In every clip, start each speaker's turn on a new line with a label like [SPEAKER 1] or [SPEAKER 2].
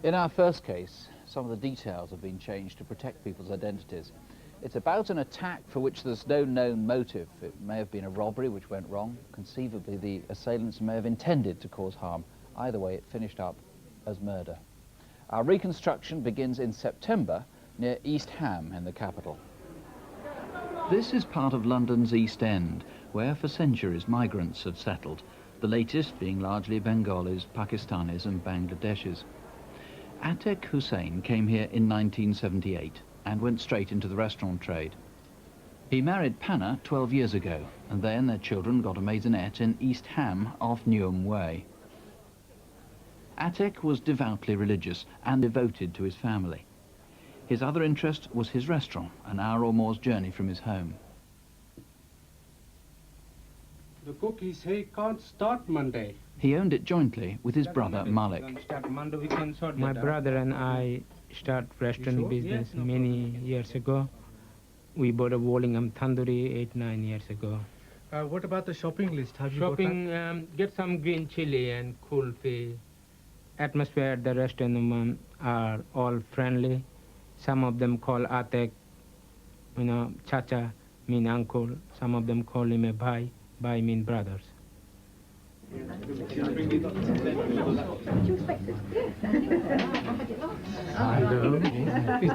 [SPEAKER 1] In our first case, some of the details have been changed to protect people's identities. It's about an attack for which there's no known motive. It may have been a robbery which went wrong. Conceivably, the assailants may have intended to cause harm. Either way, it finished up as murder. Our reconstruction begins in September near East Ham in the capital. This is part of London's East End, where for centuries migrants have settled, the latest being largely Bengalis, Pakistanis and Bangladeshis. Atek Hussain came here in 1978 and went straight into the restaurant trade. He married Panna 12 years ago, and they and their children got a maisonette in East Ham off Newham Way. Atek was devoutly religious and devoted to his family. His other interest was his restaurant, an hour or more's journey from his home.
[SPEAKER 2] The cook, he say he can't start Monday.
[SPEAKER 1] He owned it jointly with his brother Malik.
[SPEAKER 3] My brother and I started restaurant business many years ago. We bought a Wallingham tandoori 8-9 years ago.
[SPEAKER 2] What about the shopping list? Have you
[SPEAKER 3] Shopping, get some green chili and kulfi. Atmosphere at the restaurant are all friendly. Some of them call Atek, you know, Chacha mean uncle. Some of them call him a bhai. Bhai mean brothers.
[SPEAKER 2] It's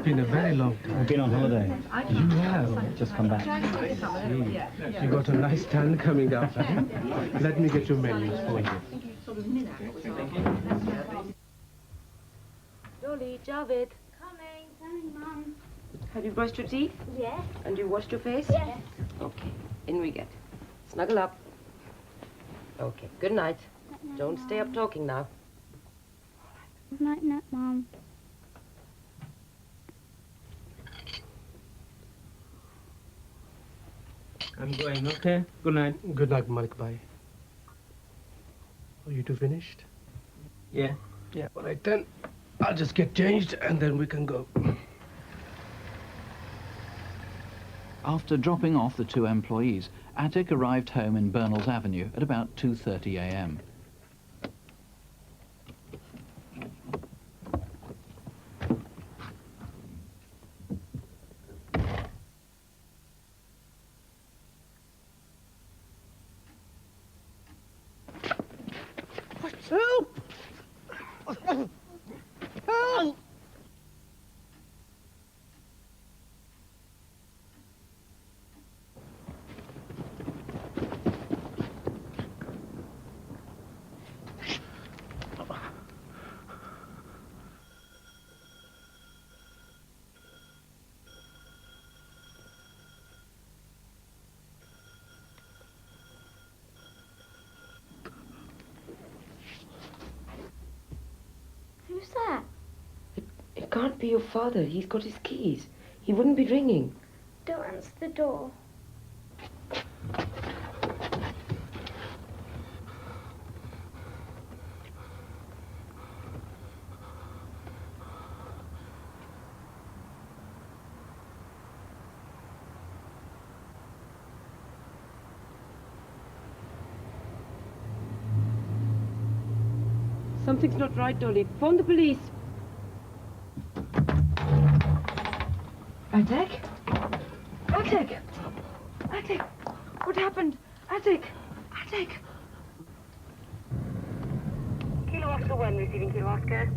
[SPEAKER 2] been a very long time.
[SPEAKER 4] I've been on holiday.
[SPEAKER 2] You have?
[SPEAKER 4] Just come back.
[SPEAKER 2] You got a nice tan coming up. Let me get your menus for you.
[SPEAKER 5] Dolly, Javed.
[SPEAKER 6] Coming, Mum.
[SPEAKER 5] Have you brushed your teeth?
[SPEAKER 6] Yes.
[SPEAKER 5] And you washed your face?
[SPEAKER 6] Yes.
[SPEAKER 5] Okay, in we get. Snuggle up. Okay, good night. Don't stay up talking now.
[SPEAKER 6] Good night, Mum.
[SPEAKER 3] I'm going, okay? Good night.
[SPEAKER 2] Good night, Malik Bhai. Are you two finished?
[SPEAKER 3] Yeah.
[SPEAKER 2] Yeah, all right then. I'll just get changed and then we can go.
[SPEAKER 1] After dropping off the two employees, Atek arrived home in Bernals Avenue at about 2:30 a.m.
[SPEAKER 7] Help! Help!
[SPEAKER 6] Who's that?
[SPEAKER 5] It can't be your father. He's got his keys. He wouldn't be ringing.
[SPEAKER 6] Don't answer the door.
[SPEAKER 5] Something's not right, Dolly. Phone the police. Atek? Atek! Atek! What happened? Atek! Atek!
[SPEAKER 8] Kilo Oscar 1 receiving Kilo Oscar.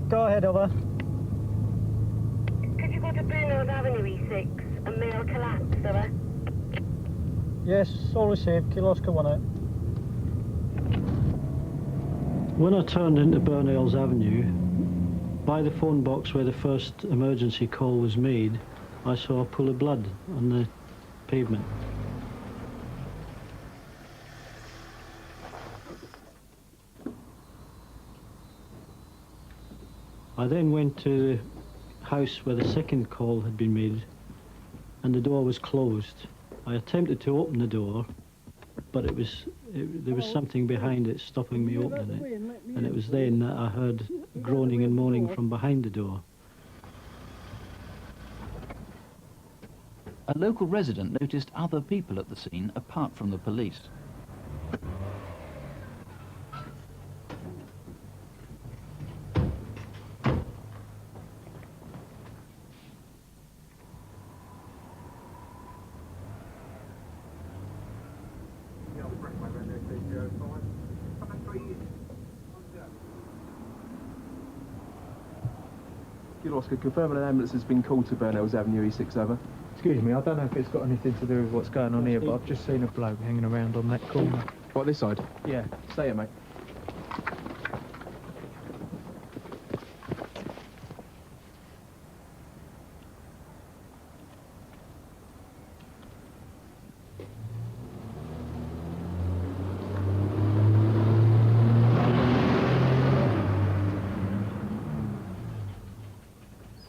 [SPEAKER 4] Go ahead, over.
[SPEAKER 8] Could you go to Burners Avenue E6? A male collapsed, over.
[SPEAKER 4] Yes, all received. Kilo Oscar 1 out. When I turned into Burnales Avenue, by the phone box where the first emergency call was made, I saw a pool of blood on the pavement. I then went to the house where the second call had been made, and the door was closed. I attempted to open the door, but there was something behind it stopping me opening it, and it was then that I heard groaning and moaning from behind the door.
[SPEAKER 1] A local resident noticed other people at the scene apart from the police.
[SPEAKER 2] Good, Oscar. Confirm an ambulance has been called to Burnell's Avenue E6 over.
[SPEAKER 7] Excuse me, I don't know if it's got anything to do with what's going on here, but I've just seen a bloke hanging around on that corner.
[SPEAKER 2] What, this side?
[SPEAKER 7] Yeah.
[SPEAKER 2] Stay here, mate.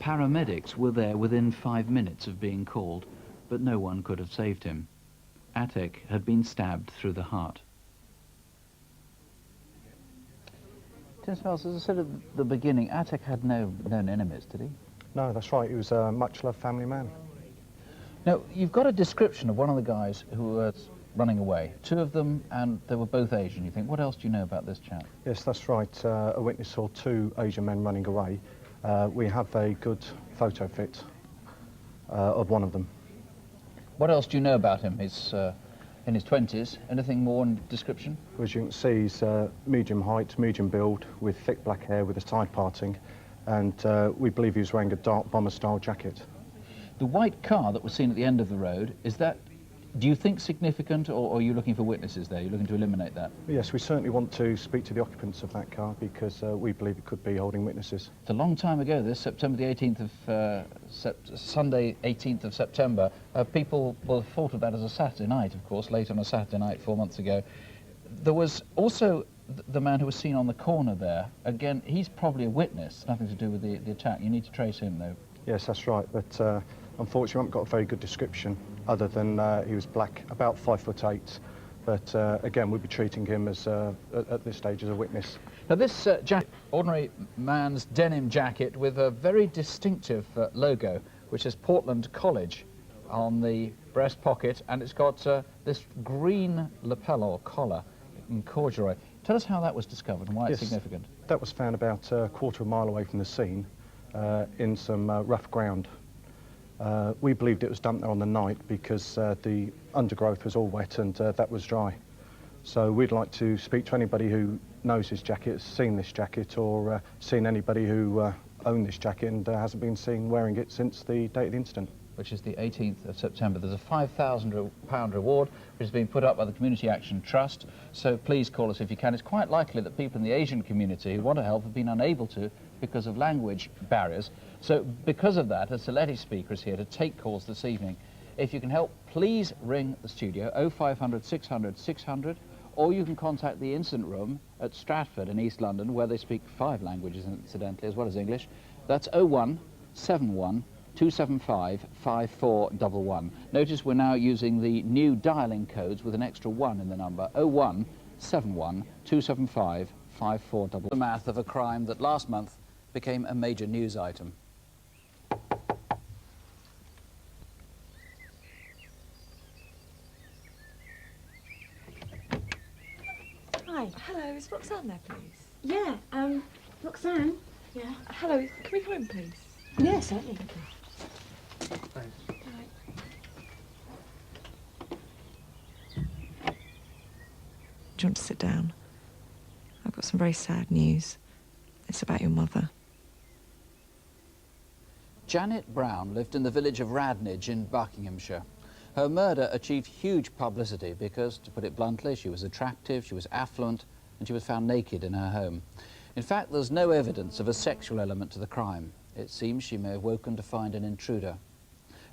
[SPEAKER 1] Paramedics were there within 5 minutes of being called, but no one could have saved him. Atek had been stabbed through the heart. As I said at the beginning, Atek had no known enemies, did he?
[SPEAKER 9] No, that's right. He was a much-loved family man.
[SPEAKER 1] Now, you've got a description of one of the guys who was running away. 2 of them, and they were both Asian, you think. What else do you know about this chap?
[SPEAKER 9] Yes, that's right. A witness saw 2 Asian men running away. We have a good photo fit of one of them.
[SPEAKER 1] What else do you know about him? He's in his 20s. Anything more in description?
[SPEAKER 9] As you can see, he's medium height, medium build, with thick black hair with a side parting, and we believe he was wearing a dark bomber-style jacket.
[SPEAKER 1] The white car that was seen at the end of the road, is that, do you think, significant, or are you looking for witnesses there? You're looking to eliminate that?
[SPEAKER 9] Yes, we certainly want to speak to the occupants of that car because we believe it could be holding witnesses.
[SPEAKER 1] It's a long time ago, this, September the 18th of, Sunday 18th of September. People will have thought of that as a Saturday night, of course, late on a Saturday night 4 months ago. There was also the man who was seen on the corner there. Again, he's probably a witness, nothing to do with the attack. You need to trace him, though.
[SPEAKER 9] Yes, that's right, but unfortunately we haven't got a very good description other than he was black, about 5'8". But again, we'd be treating him as, at this stage, as a witness.
[SPEAKER 1] Now this jacket, ordinary man's denim jacket with a very distinctive logo, which is Portland College on the breast pocket, and it's got this green lapel or collar in corduroy. Tell us how that was discovered and why it's significant.
[SPEAKER 9] That was found about a quarter of a mile away from the scene in some rough ground. We believed it was dumped there on the night because the undergrowth was all wet and that was dry. So we'd like to speak to anybody who knows this jacket, has seen this jacket, or seen anybody who owned this jacket and hasn't been seen wearing it since the date of the incident. Which is the 18th of September. There's a £5,000 reward which has been put up by the Community Action Trust, so please call us if you can. It's quite likely that people in the Asian community who want to help have been unable to because of language barriers. So because of that, a Saletti speaker is here to take calls this evening. If you can help, please ring the studio, 0500 600 600, or you can contact the incident room at Stratford in East London, where they speak 5 languages, incidentally, as well as English. That's 0171 275 5411. Notice we're now using the new dialing codes with an extra 1 in the number, 0171 275 5411. The math of a crime that last month became a major news item.
[SPEAKER 10] Hi. Hello, is Roxanne there, please?
[SPEAKER 6] Yeah, Roxanne? Yeah.
[SPEAKER 10] Hello, can we come in, please?
[SPEAKER 6] Yeah, certainly.
[SPEAKER 10] Thanks. Do you want to sit down? I've got some very sad news. It's about your mother.
[SPEAKER 1] Janet Brown lived in the village of Radnage in Buckinghamshire. Her murder achieved huge publicity because, to put it bluntly, she was attractive, she was affluent, and she was found naked in her home. In fact, there's no evidence of a sexual element to the crime. It seems she may have woken to find an intruder.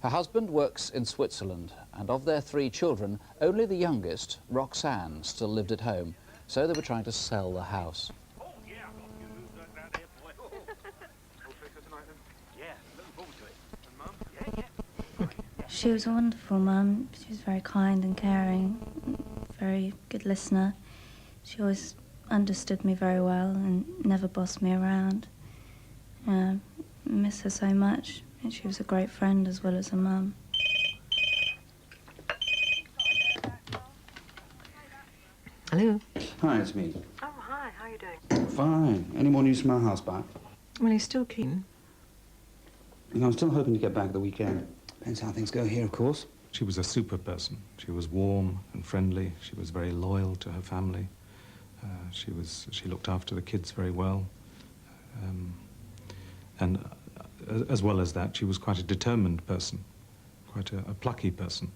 [SPEAKER 1] Her husband works in Switzerland, and of their 3 children, only the youngest, Roxanne, still lived at home, so they were trying to sell the house.
[SPEAKER 6] She was a wonderful mum. She was very kind and caring, very good listener. She always understood me very well and never bossed me around. I miss her so much. And she was a great friend as well as a mum.
[SPEAKER 10] Hello.
[SPEAKER 11] Hi, it's me.
[SPEAKER 8] Oh, hi, how are you doing?
[SPEAKER 11] Fine. Any more news from our house back?
[SPEAKER 10] Well, he's still keen.
[SPEAKER 11] You know, I'm still hoping to get back at the weekend. Depends how things go here, of course.
[SPEAKER 12] She was a super person. She was warm and friendly. She was very loyal to her family. She looked after the kids very well. And as well as that, she was quite a determined person, quite a plucky person.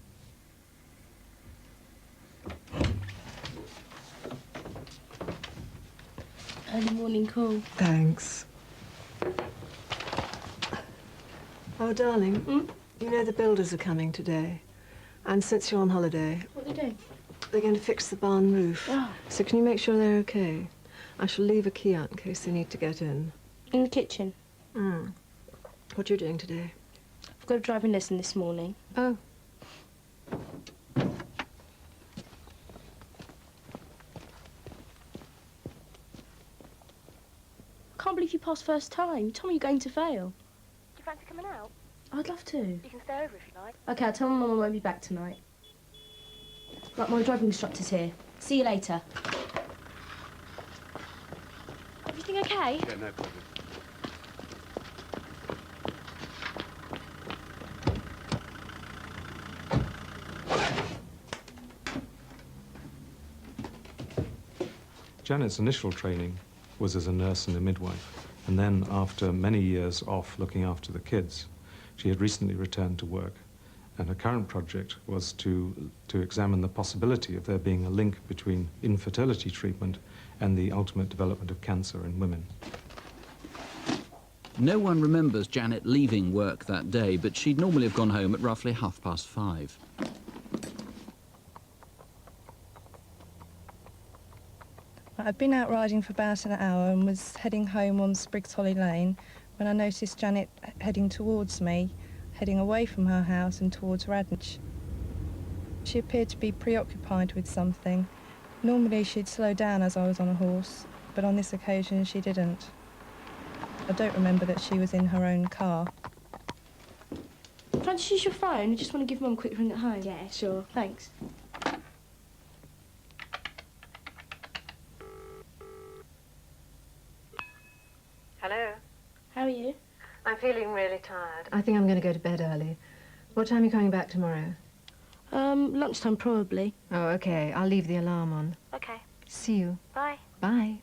[SPEAKER 13] Early morning call.
[SPEAKER 10] Thanks. Oh, darling, you know the builders are coming today. And since you're on holiday...
[SPEAKER 13] What are they doing?
[SPEAKER 10] They're going to fix the barn roof.
[SPEAKER 13] Oh.
[SPEAKER 10] So can you make sure they're okay? I shall leave a key out in case they need to get in.
[SPEAKER 13] In the kitchen.
[SPEAKER 10] What are you doing today?
[SPEAKER 13] I've got a driving lesson this morning.
[SPEAKER 10] Oh.
[SPEAKER 13] I can't believe you passed first time. You told me you're going to fail.
[SPEAKER 8] Do you fancy coming out?
[SPEAKER 13] I'd love to.
[SPEAKER 8] You can stay over if you like.
[SPEAKER 13] Okay, I'll tell my mum I won't be back tonight. Right, my driving instructor's here. See you later. Everything okay?
[SPEAKER 14] Yeah, no problem.
[SPEAKER 12] Janet's initial training was as a nurse and a midwife, and then after many years off looking after the kids, she had recently returned to work, and her current project was to examine the possibility of there being a link between infertility treatment and the ultimate development of cancer in women.
[SPEAKER 1] No one remembers Janet leaving work that day, but she'd normally have gone home at roughly 5:30.
[SPEAKER 15] I'd been out riding for about an hour and was heading home on Spriggs Holly Lane when I noticed Janet heading towards me, heading away from her house and towards Radnich. She appeared to be preoccupied with something. Normally she'd slow down as I was on a horse, but on this occasion she didn't. I don't remember that she was in her own car.
[SPEAKER 13] Fancy use your phone? I just want to give Mum a quick ring at home. Yeah, sure. Thanks.
[SPEAKER 8] Hello.
[SPEAKER 13] How are you?
[SPEAKER 8] I'm feeling really tired.
[SPEAKER 10] I think I'm going to go to bed early. What time are you coming back tomorrow?
[SPEAKER 13] Lunchtime, probably.
[SPEAKER 10] Oh, OK. I'll leave the alarm on.
[SPEAKER 8] Okay.
[SPEAKER 10] See you.
[SPEAKER 8] Bye.
[SPEAKER 10] Bye.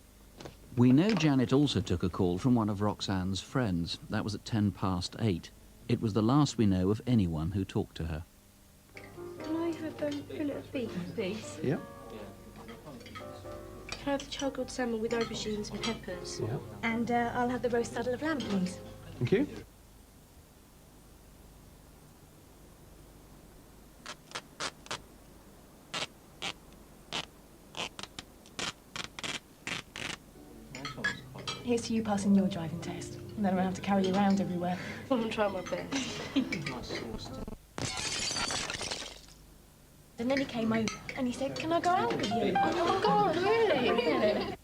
[SPEAKER 1] We know Janet also took a call from one of Roxanne's friends. That was at 8:10. It was the last we know of anyone who talked to her.
[SPEAKER 13] Can I have a fillet of beef, please?
[SPEAKER 7] Yeah.
[SPEAKER 13] Can I have the charcoal salmon with aubergines and peppers?
[SPEAKER 7] Yeah.
[SPEAKER 16] And I'll have the roast saddle of lamb, please.
[SPEAKER 7] Thank you.
[SPEAKER 16] Here's to you passing your driving test. And then I won't have to carry you around everywhere.
[SPEAKER 13] I'm trying my best.
[SPEAKER 16] And then he came over and he said, "Can I go out with you?"
[SPEAKER 13] Oh, my God, really? Really?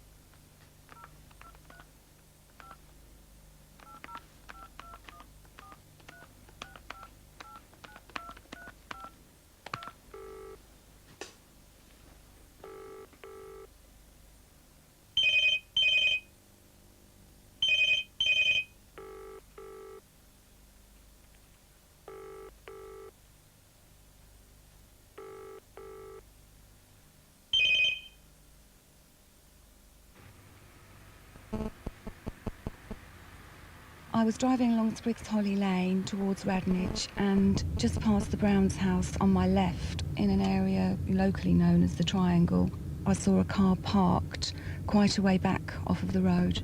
[SPEAKER 17] I was driving along Spriggs Holly Lane towards Radnich and just past the Brown's house on my left in an area locally known as the Triangle. I saw a car parked quite a way back off of the road.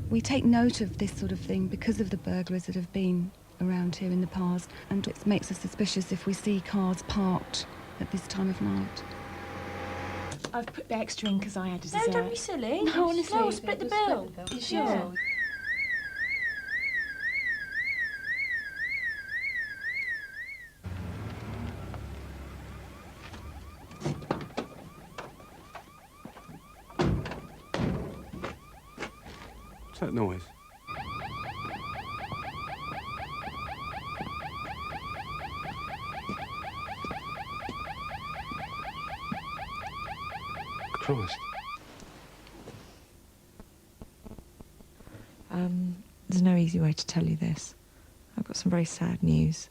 [SPEAKER 17] We take note of this sort of thing because of the burglars that have been around here in the past, and it makes us suspicious if we see cars parked at this time of night.
[SPEAKER 16] I've put the extra in because I had a
[SPEAKER 13] No,
[SPEAKER 16] dessert.
[SPEAKER 13] don't be silly.
[SPEAKER 16] No, honestly.
[SPEAKER 13] No, we'll split the bill.
[SPEAKER 16] You
[SPEAKER 13] sure?
[SPEAKER 16] Yeah.
[SPEAKER 14] What's that noise? Christ.
[SPEAKER 10] There's no easy way to tell you this. I've got some very sad news.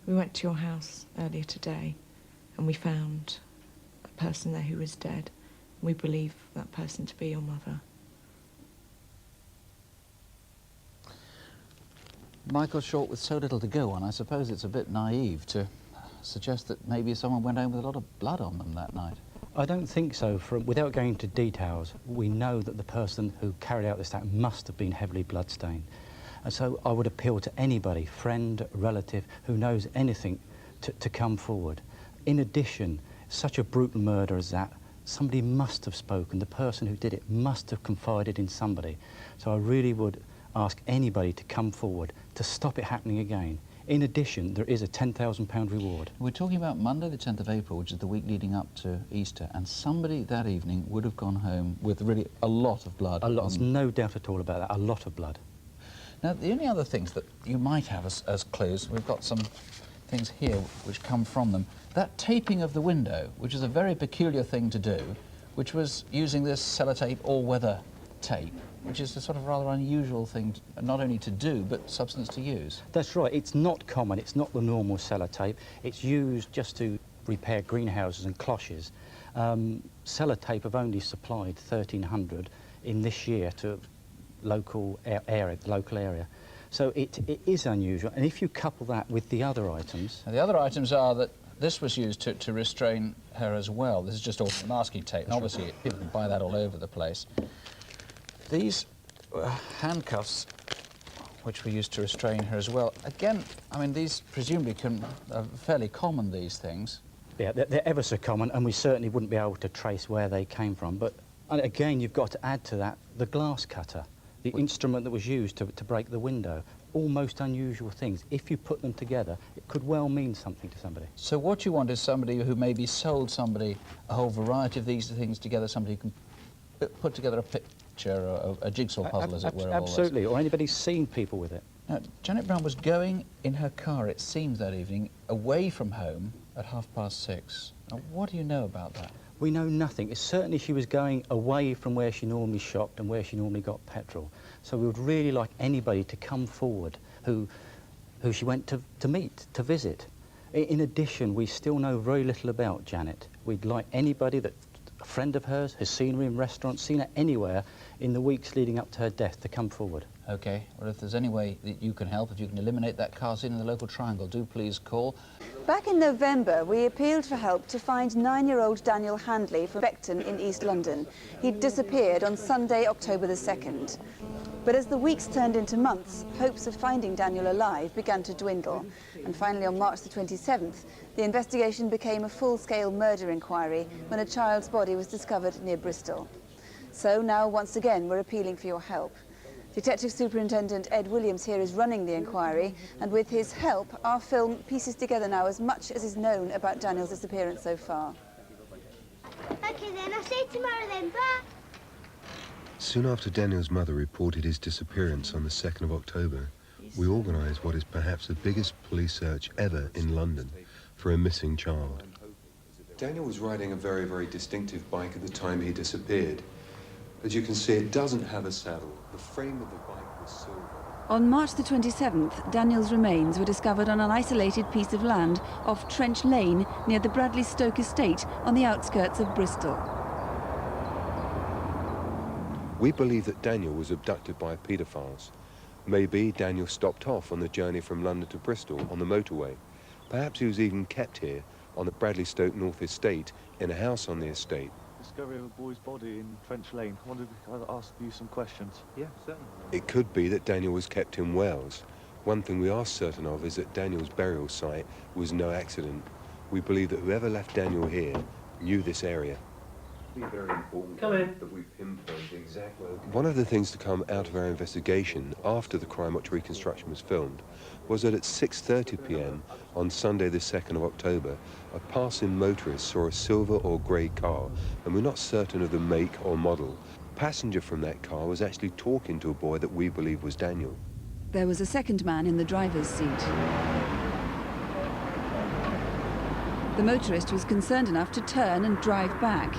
[SPEAKER 10] We went to your house earlier today and we found a person there who was dead. We believe that person to be your mother.
[SPEAKER 1] Michael Short, with so little to go on, I suppose it's a bit naive to suggest that maybe someone went home with a lot of blood on them that night.
[SPEAKER 11] I don't think so. Without going into details, we know that the person who carried out this act must have been heavily bloodstained. And so I would appeal to anybody, friend, relative, who knows anything, to come forward. In addition, such a brutal murder as that, somebody must have spoken. The person who did it must have confided in somebody. So I really would ask anybody to come forward to stop it happening again. In addition, there is a £10,000 reward.
[SPEAKER 1] We're talking about Monday the 10th of April, which is the week leading up to Easter, and somebody that evening would have gone home with really a lot of blood.
[SPEAKER 11] A lot, there's no doubt at all about that, a lot of blood.
[SPEAKER 1] Now, the only other things that you might have as clues, we've got some things here which come from them. That taping of the window, which is a very peculiar thing to do, which was using this sellotape all-weather tape, which is a sort of rather unusual thing, not only to do, but substance to use.
[SPEAKER 11] That's right. It's not common. It's not the normal sellotape. It's used just to repair greenhouses and cloches. Sellotape have only supplied 1,300 in this year to local area. So it is unusual. And if you couple that with the other items...
[SPEAKER 1] And the other items are that this was used to restrain her as well. This is just all masking tape. And obviously, people can buy that all over the place. These handcuffs, which were used to restrain her as well, again, I mean, these presumably are fairly common, these things.
[SPEAKER 11] Yeah, they're ever so common, and we certainly wouldn't be able to trace where they came from. But again, you've got to add to that the glass cutter, the instrument that was used to break the window. All most unusual things. If you put them together, it could well mean something to somebody.
[SPEAKER 1] So what you want is somebody who maybe sold somebody a whole variety of these things together, somebody who can put together a picture, or a jigsaw puzzle, as it were.
[SPEAKER 11] Absolutely, or anybody's seen people with it.
[SPEAKER 1] Now, Janet Brown was going in her car, it seems, that evening, away from home at 6:30. Now, what do you know about that?
[SPEAKER 11] We know nothing. It's certainly she was going away from where she normally shopped and where she normally got petrol. So we would really like anybody to come forward who she went to meet, to visit. In addition, we still know very little about Janet. We'd like anybody that a friend of hers has seen her in restaurants, seen her anywhere in the weeks leading up to her death, to come forward.
[SPEAKER 1] OK. Well, if there's any way that you can help, if you can eliminate that car scene in the local triangle, do please call.
[SPEAKER 18] Back in November, we appealed for help to find 9-year-old Daniel Handley from Beckton in East London. He'd disappeared on Sunday, October the 2nd. But as the weeks turned into months, hopes of finding Daniel alive began to dwindle. And finally, on March the 27th, the investigation became a full-scale murder inquiry when a child's body was discovered near Bristol. So now, once again, we're appealing for your help. Detective Superintendent Ed Williams here is running the inquiry, and with his help, our film pieces together now as much as is known about Daniel's disappearance so far.
[SPEAKER 8] OK then, I'll see you tomorrow then, bye.
[SPEAKER 19] Soon after Daniel's mother reported his disappearance on the 2nd of October, we organised what is perhaps the biggest police search ever in London for a missing child.
[SPEAKER 20] Daniel was riding a very, very distinctive bike at the time he disappeared. As you can see, it doesn't have a saddle. The frame of the bike was silver.
[SPEAKER 18] On March the 27th, Daniel's remains were discovered on an isolated piece of land off Trench Lane near the Bradley Stoke estate on the outskirts of Bristol.
[SPEAKER 19] We believe that Daniel was abducted by paedophiles. Maybe Daniel stopped off on the journey from London to Bristol on the motorway. Perhaps he was even kept here on the Bradley Stoke North estate in a house on the estate.
[SPEAKER 7] Discovery of a boy's body in Trench Lane. I wanted to ask you some questions. Yeah, certainly.
[SPEAKER 19] It could be that Daniel was kept in Wales. One thing we are certain of is that Daniel's burial site was no accident. We believe that whoever left Daniel here knew this area.
[SPEAKER 20] Be very important that we pinpoint the exact location.
[SPEAKER 19] One of the things to come out of our investigation after the Crimewatch reconstruction was filmed was that at 6:30 p.m. on Sunday the 2nd of October, a passing motorist saw a silver or grey car, and we're not certain of the make or model. A passenger from that car was actually talking to a boy that we believe was Daniel.
[SPEAKER 18] There was a second man in the driver's seat. The motorist was concerned enough to turn and drive back.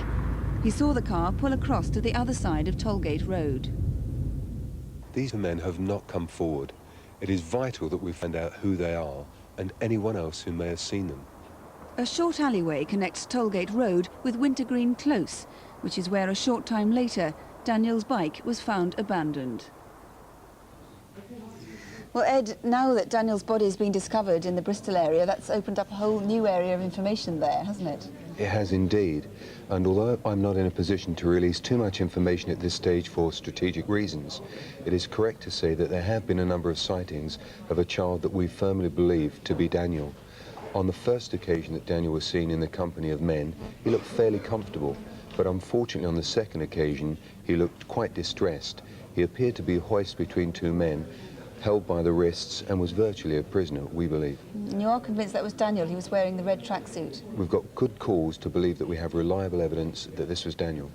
[SPEAKER 18] He saw the car pull across to the other side of Tollgate Road.
[SPEAKER 19] These men have not come forward. It is vital that we find out who they are and anyone else who may have seen them.
[SPEAKER 18] A short alleyway connects Tollgate Road with Wintergreen Close, which is where a short time later Daniel's bike was found abandoned. Well, Ed, now that Daniel's body has been discovered in the Bristol area, that's opened up a whole new area of information there, hasn't it?
[SPEAKER 19] It has indeed, and although I'm not in a position to release too much information at this stage for strategic reasons, it is correct to say that there have been a number of sightings of a child that we firmly believe to be Daniel. On the first occasion that Daniel was seen in the company of men, he looked fairly comfortable, but unfortunately on the second occasion, he looked quite distressed. He appeared to be hoisted between two men, held by the wrists, and was virtually a prisoner, we believe.
[SPEAKER 18] And you are convinced that was Daniel? He was wearing the red tracksuit?
[SPEAKER 19] We've got good cause to believe that we have reliable evidence that this was Daniel.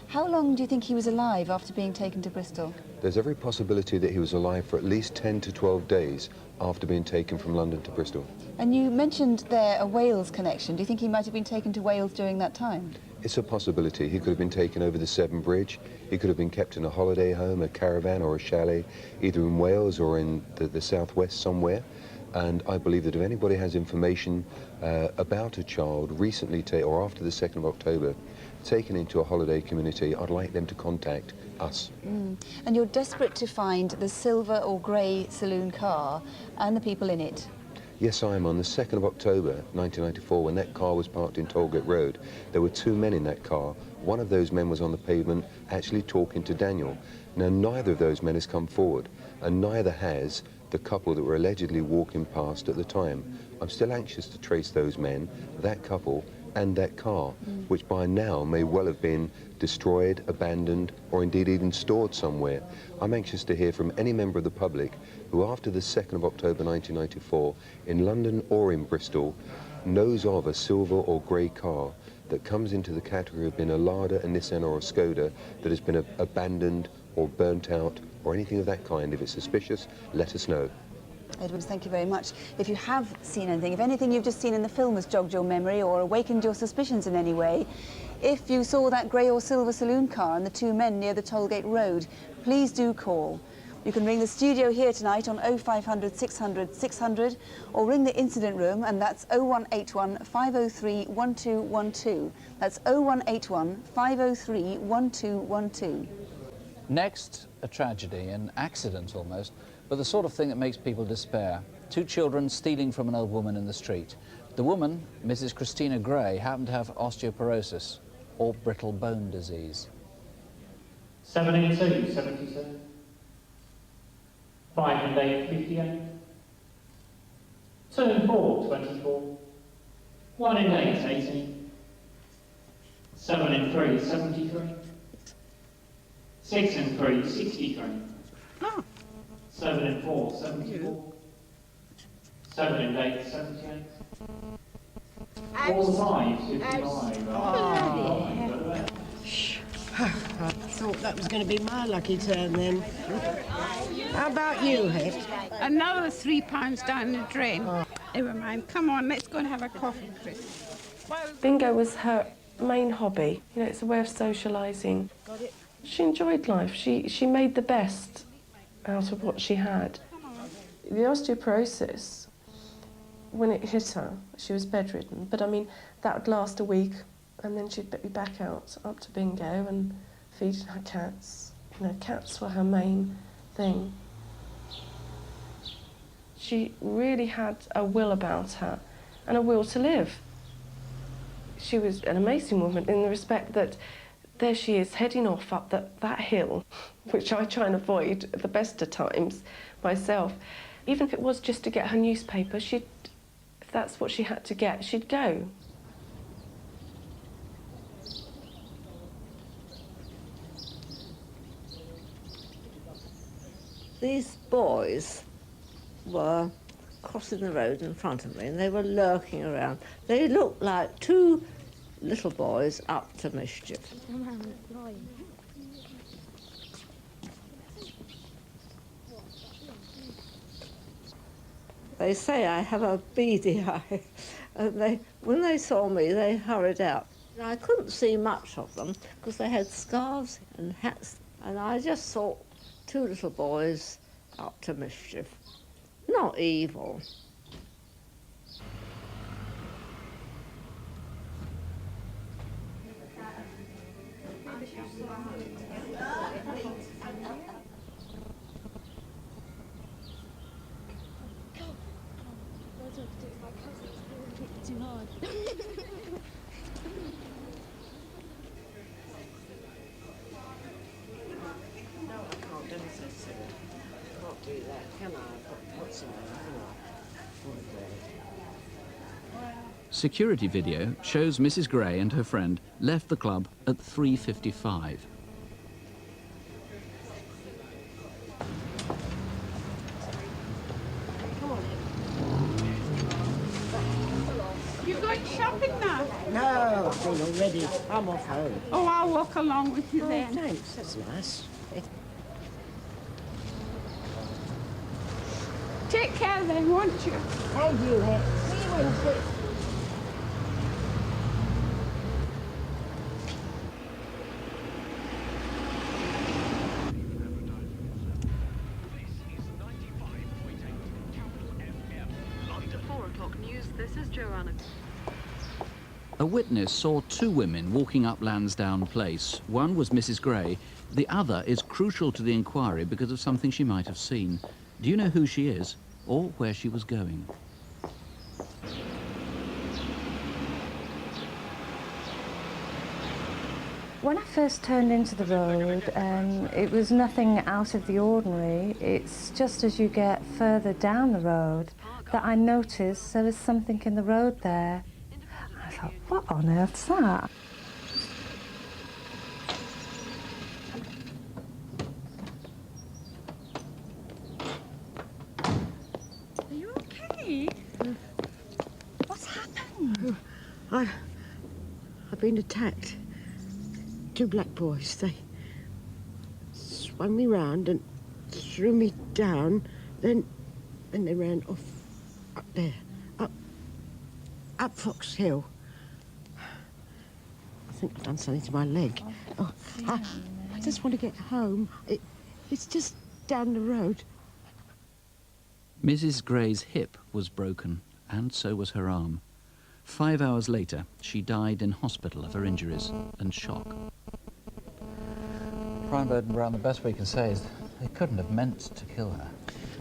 [SPEAKER 18] How long do you think he was alive after being taken to Bristol?
[SPEAKER 19] There's every possibility that he was alive for at least 10 to 12 days after being taken from London to Bristol.
[SPEAKER 18] And you mentioned there a Wales connection. Do you think he might have been taken to Wales during that time?
[SPEAKER 19] It's a possibility. He could have been taken over the Severn Bridge. He could have been kept in a holiday home, a caravan or a chalet, either in Wales or in the southwest somewhere. And I believe that if anybody has information about a child recently, or after the 2nd of October, taken into a holiday community, I'd like them to contact us.
[SPEAKER 18] And you're desperate to find the silver or grey saloon car and the people in it.
[SPEAKER 19] Yes, I am. On the 2nd of October 1994, when that car was parked in Tollgate Road, there were two men in that car. One of those men was on the pavement actually talking to Daniel. Now, neither of those men has come forward, and neither has the couple that were allegedly walking past at the time. I'm still anxious to trace those men, that couple, and that car, which by now may well have been destroyed, abandoned, or indeed even stored somewhere. I'm anxious to hear from any member of the public who, after the 2nd of October 1994, in London or in Bristol, knows of a silver or grey car that comes into the category of being a Lada, a Nissan or a Skoda that has been abandoned or burnt out or anything of that kind. If it's suspicious, let us know.
[SPEAKER 18] Edwards, thank you very much. If you have seen anything, if anything you've just seen in the film has jogged your memory or awakened your suspicions in any way, if you saw that grey or silver saloon car and the two men near the Tollgate Road, please do call. You can ring the studio here tonight on 0500 600 600 or ring the incident room, and that's 0181 503 1212. That's 0181 503 1212.
[SPEAKER 1] Next, a tragedy, an accident almost, but the sort of thing that makes people despair. Two children stealing from an old woman in the street. The woman, Mrs. Christina Gray, happened to have osteoporosis or brittle bone disease.
[SPEAKER 21] 7 and 2, 77. 5 and 8, 58. 2 and 4, 24. 1 and 8, 18. 7 and 3, 73. 6 and 3, 63. 7 and 4, 74. 7 and 8, 78. 4 and 5, 55.
[SPEAKER 22] I thought that was going to be my lucky turn then. How about you, Het?
[SPEAKER 23] Another £3 down the drain. Never mind. Come on, let's go and have a coffee, Chris.
[SPEAKER 24] Bingo was her main hobby. You know, it's a way of socialising. She enjoyed life. She made the best out of what she had. The osteoporosis, when it hit her, she was bedridden. But I mean, that would last a week, and then she'd be back out up to Bingo and feeding her cats. You know, cats were her main thing. She really had a will about her and a will to live. She was an amazing woman in the respect that there she is heading off up that hill, which I try and avoid at the best of times myself. Even if it was just to get her newspaper, if that's what she had to get, she'd go.
[SPEAKER 25] These boys were crossing the road in front of me and they were lurking around. They looked like two little boys up to mischief. They say I have a beady eye, and when they saw me, they hurried out. I couldn't see much of them because they had scarves and hats, and I just thought two little boys up to mischief. Not evil.
[SPEAKER 22] do that, can I? What's in there, can I?
[SPEAKER 1] Security video shows Mrs. Gray and her friend left the club at 3:55.
[SPEAKER 23] You going shopping now?
[SPEAKER 22] No, I've been already. I'm off home.
[SPEAKER 23] Oh, I'll walk along with you then.
[SPEAKER 22] Thanks, that's nice.
[SPEAKER 23] Take care then, won't you?
[SPEAKER 22] And you, Hec. See you Wednesday.
[SPEAKER 1] A witness saw two women walking up Lansdowne Place. One was Mrs. Gray. The other is crucial to the inquiry because of something she might have seen. Do you know who she is or where she was going?
[SPEAKER 2] When I first turned into the road, it was nothing out of the ordinary. It's just as you get further down the road that I noticed there was something in the road there. I thought, what on earth's that?
[SPEAKER 23] Are you okay?
[SPEAKER 2] What's happened?
[SPEAKER 22] I've been attacked. Two black boys, they swung me round and threw me down, then they ran off up there, up Fox Hill. I think I've done something to my leg. Oh, I just want to get home. It's just down the road.
[SPEAKER 1] Mrs. Gray's hip was broken, and so was her arm. 5 hours later, she died in hospital of her injuries and shock. Reinberg and Brown, the best we can say is they couldn't have meant to kill her.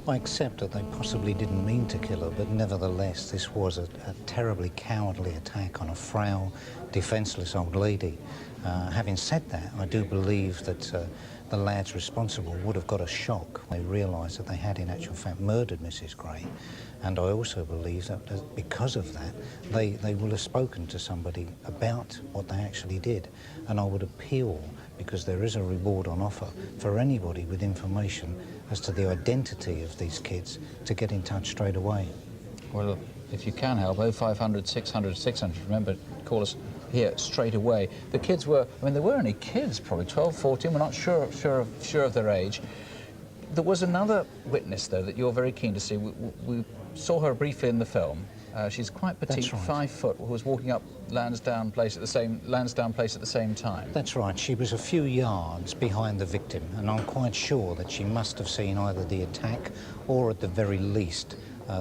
[SPEAKER 11] I accept that they possibly didn't mean to kill her, but nevertheless, this was a terribly cowardly attack on a frail, defenceless old lady. Having said that, I do believe that the lads responsible would have got a shock. They realised that they had, in actual fact, murdered Mrs. Gray. And I also believe that because of that, they will have spoken to somebody about what they actually did. And I would appeal, because there is a reward on offer for anybody with information as to the identity of these kids, to get in touch straight away.
[SPEAKER 1] Well, if you can help, 0500 600 600, remember, call us here straight away. The kids were, I mean, they were only kids, probably 12, 14, we're not sure of their age. There was another witness, though, that you're very keen to see. We saw her briefly in the film. She's quite petite, right. 5 foot, who was walking up Lansdowne Place at the same time.
[SPEAKER 11] That's right. She was a few yards behind the victim, and I'm quite sure that she must have seen either the attack or, at the very least,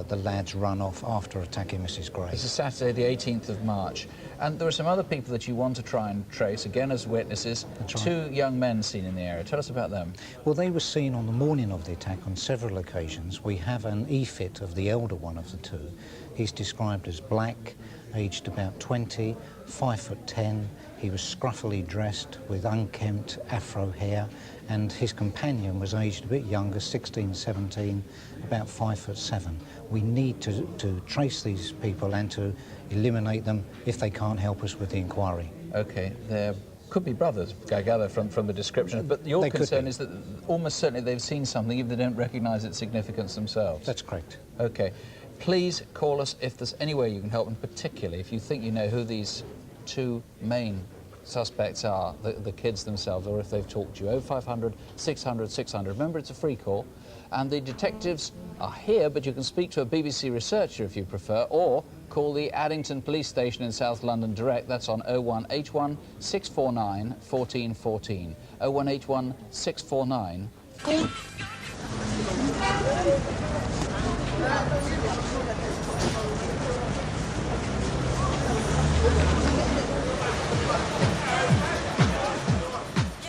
[SPEAKER 11] the lads run off after attacking Mrs. Gray.
[SPEAKER 1] This is Saturday, the 18th of March. And there are some other people that you want to try and trace, again as witnesses. That's right. 2 young men seen in the area. Tell us about them.
[SPEAKER 11] Well, they were seen on the morning of the attack on several occasions. We have an e-fit of the elder one of the 2. He's described as black, aged about 20, 5'10". He was scruffily dressed with unkempt afro hair, and his companion was aged a bit younger, 16, 17, about 5'7". We need to trace these people and to eliminate them if they can't help us with the inquiry.
[SPEAKER 1] OK, there could be brothers, I gather, from the description, but your concern is that almost certainly they've seen something even if they don't recognise its significance themselves.
[SPEAKER 11] That's correct.
[SPEAKER 1] OK. Please call us if there's any way you can help, and particularly if you think you know who these 2 main suspects are, the kids themselves, or if they've talked to you. 0500 600 600. Remember, it's a free call. And the detectives are here, but you can speak to a BBC researcher if you prefer, or call the Addington Police Station in South London direct. That's on 0181 649 1414. 0181 649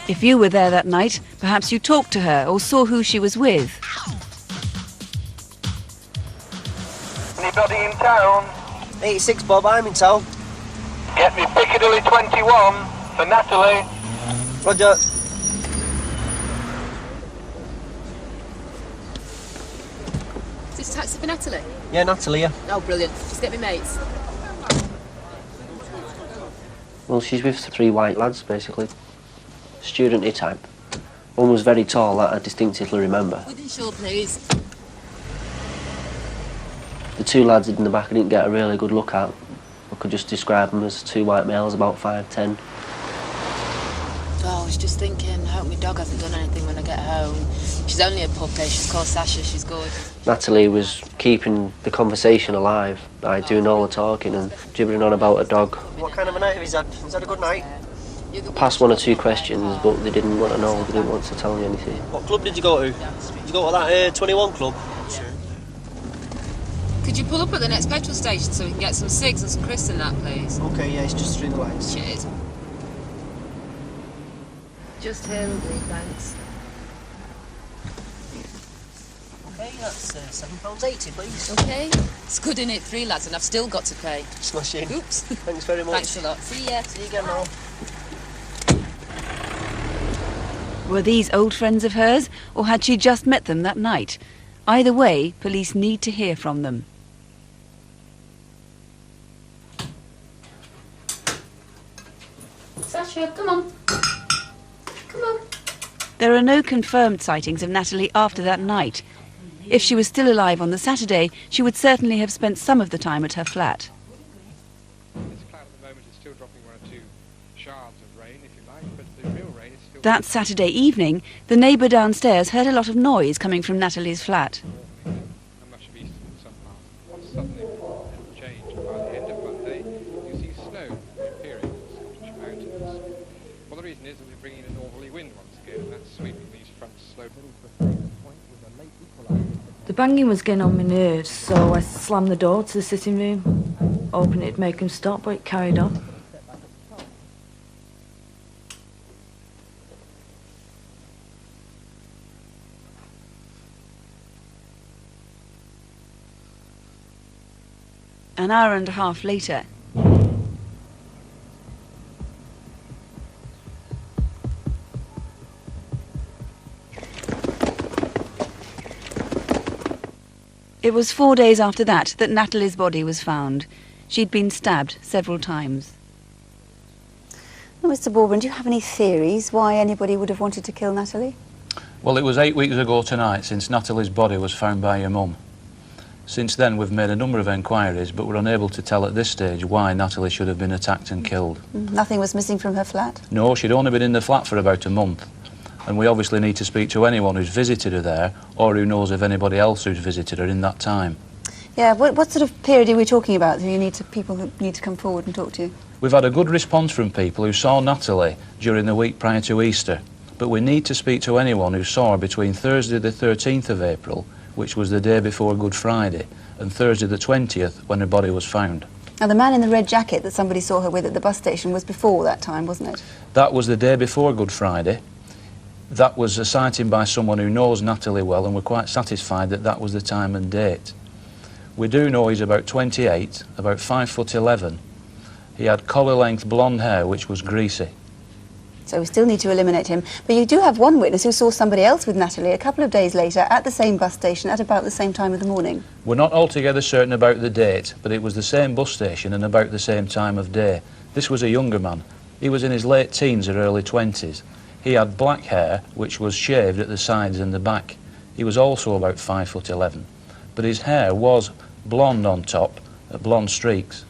[SPEAKER 3] If you were there that night, perhaps you talked to her or saw who she was with.
[SPEAKER 4] Anybody in town?
[SPEAKER 5] 86 Bob, I'm in town.
[SPEAKER 4] Get me Piccadilly 21 for Natalie.
[SPEAKER 5] Roger.
[SPEAKER 6] for Natalie?
[SPEAKER 5] Yeah, Natalie, yeah.
[SPEAKER 6] Oh, brilliant. Just get me mates.
[SPEAKER 5] Well, she's with 3 white lads, basically. Student-y type. One was very tall, that I distinctively remember.
[SPEAKER 6] Within shore, please.
[SPEAKER 5] The 2 lads in the back I didn't get a really good look at. I could just describe them as 2 white males, about 5'10".
[SPEAKER 6] Oh, I was just thinking, I hope my dog hasn't done anything when I get home. She's only a puppy, she's called Sasha, she's gorgeous.
[SPEAKER 5] Natalie was keeping the conversation alive, like doing all the talking and gibbering on about a dog. What kind of a night have you had? Has had a good night? Passed 1 or 2 questions, but they didn't want to know, they didn't want to tell me anything. What club did you go to? Did you go to that 21 club? Sure.
[SPEAKER 6] Could you pull up at the next petrol station so we can get some cigs and some crisps and that, please?
[SPEAKER 5] OK, yeah, it's just through the lights.
[SPEAKER 6] Cheers. Just here, lovely, thanks.
[SPEAKER 5] OK, that's £7.80, please.
[SPEAKER 6] OK. It's good in it, 3 lads, and I've still got to pay.
[SPEAKER 5] Smashing.
[SPEAKER 6] Oops.
[SPEAKER 5] Thanks very much.
[SPEAKER 6] Thanks a lot. See ya.
[SPEAKER 5] See you again, Mel.
[SPEAKER 3] Were these old friends of hers, or had she just met them that night? Either way, police need to hear from them.
[SPEAKER 6] Sasha, come on. Come on.
[SPEAKER 3] There are no confirmed sightings of Natalie after that night. If she was still alive on the Saturday, she would certainly have spent some of the time at her flat. That Saturday evening, the neighbour downstairs heard a lot of noise coming from Natalie's flat.
[SPEAKER 10] The banging was getting on my nerves, so I slammed the door to the sitting room, hoping it'd make him stop, but it carried on.
[SPEAKER 3] An hour and a half later, it was 4 days after that Natalie's body was found. She'd been stabbed several times.
[SPEAKER 18] Well, Mr. Baldwin, do you have any theories why anybody would have wanted to kill Natalie?
[SPEAKER 11] Well, it was 8 weeks ago tonight since Natalie's body was found by your mum. Since then, we've made a number of enquiries, but we're unable to tell at this stage why Natalie should have been attacked and killed.
[SPEAKER 18] Nothing was missing from her flat?
[SPEAKER 11] No, she'd only been in the flat for about a month. And we obviously need to speak to anyone who's visited her there, or who knows of anybody else who's visited her in that time.
[SPEAKER 18] Yeah, what sort of period are we talking about? People who need to come forward and talk to you?
[SPEAKER 11] We've had a good response from people who saw Natalie during the week prior to Easter, but we need to speak to anyone who saw her between Thursday the 13th of April, which was the day before Good Friday, and Thursday the 20th, when her body was found.
[SPEAKER 18] Now, the man in the red jacket that somebody saw her with at the bus station was before that time, wasn't it?
[SPEAKER 11] That was the day before Good Friday. That was a sighting by someone who knows Natalie well, and we're quite satisfied that that was the time and date. We do know he's about 28, about 5'11". He had collar-length blonde hair, which was greasy.
[SPEAKER 18] So we still need to eliminate him. But you do have one witness who saw somebody else with Natalie a couple of days later at the same bus station at about the same time of the morning.
[SPEAKER 11] We're not altogether certain about the date, but it was the same bus station and about the same time of day. This was a younger man. He was in his late teens or early 20s. He had black hair, which was shaved at the sides and the back. He was also about 5'11", but his hair was blonde on top, blonde streaks.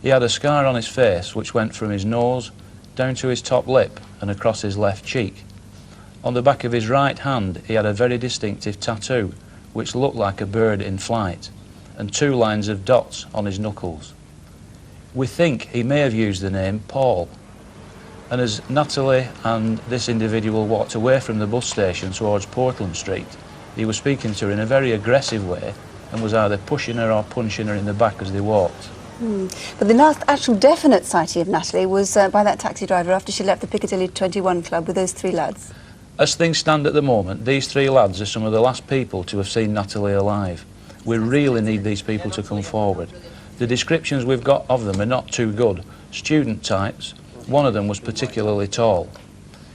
[SPEAKER 11] He had a scar on his face which went from his nose down to his top lip and across his left cheek. On the back of his right hand he had a very distinctive tattoo which looked like a bird in flight, and 2 lines of dots on his knuckles. We think he may have used the name Paul. And as Natalie and this individual walked away from the bus station towards Portland Street, he was speaking to her in a very aggressive way and was either pushing her or punching her in the back as they walked.
[SPEAKER 18] But the last actual definite sighting of Natalie was by that taxi driver after she left the Piccadilly 21 Club with those 3 lads.
[SPEAKER 11] As things stand at the moment, these 3 lads are some of the last people to have seen Natalie alive. We really need these people to come forward. The descriptions we've got of them are not too good. Student types. One of them was particularly tall.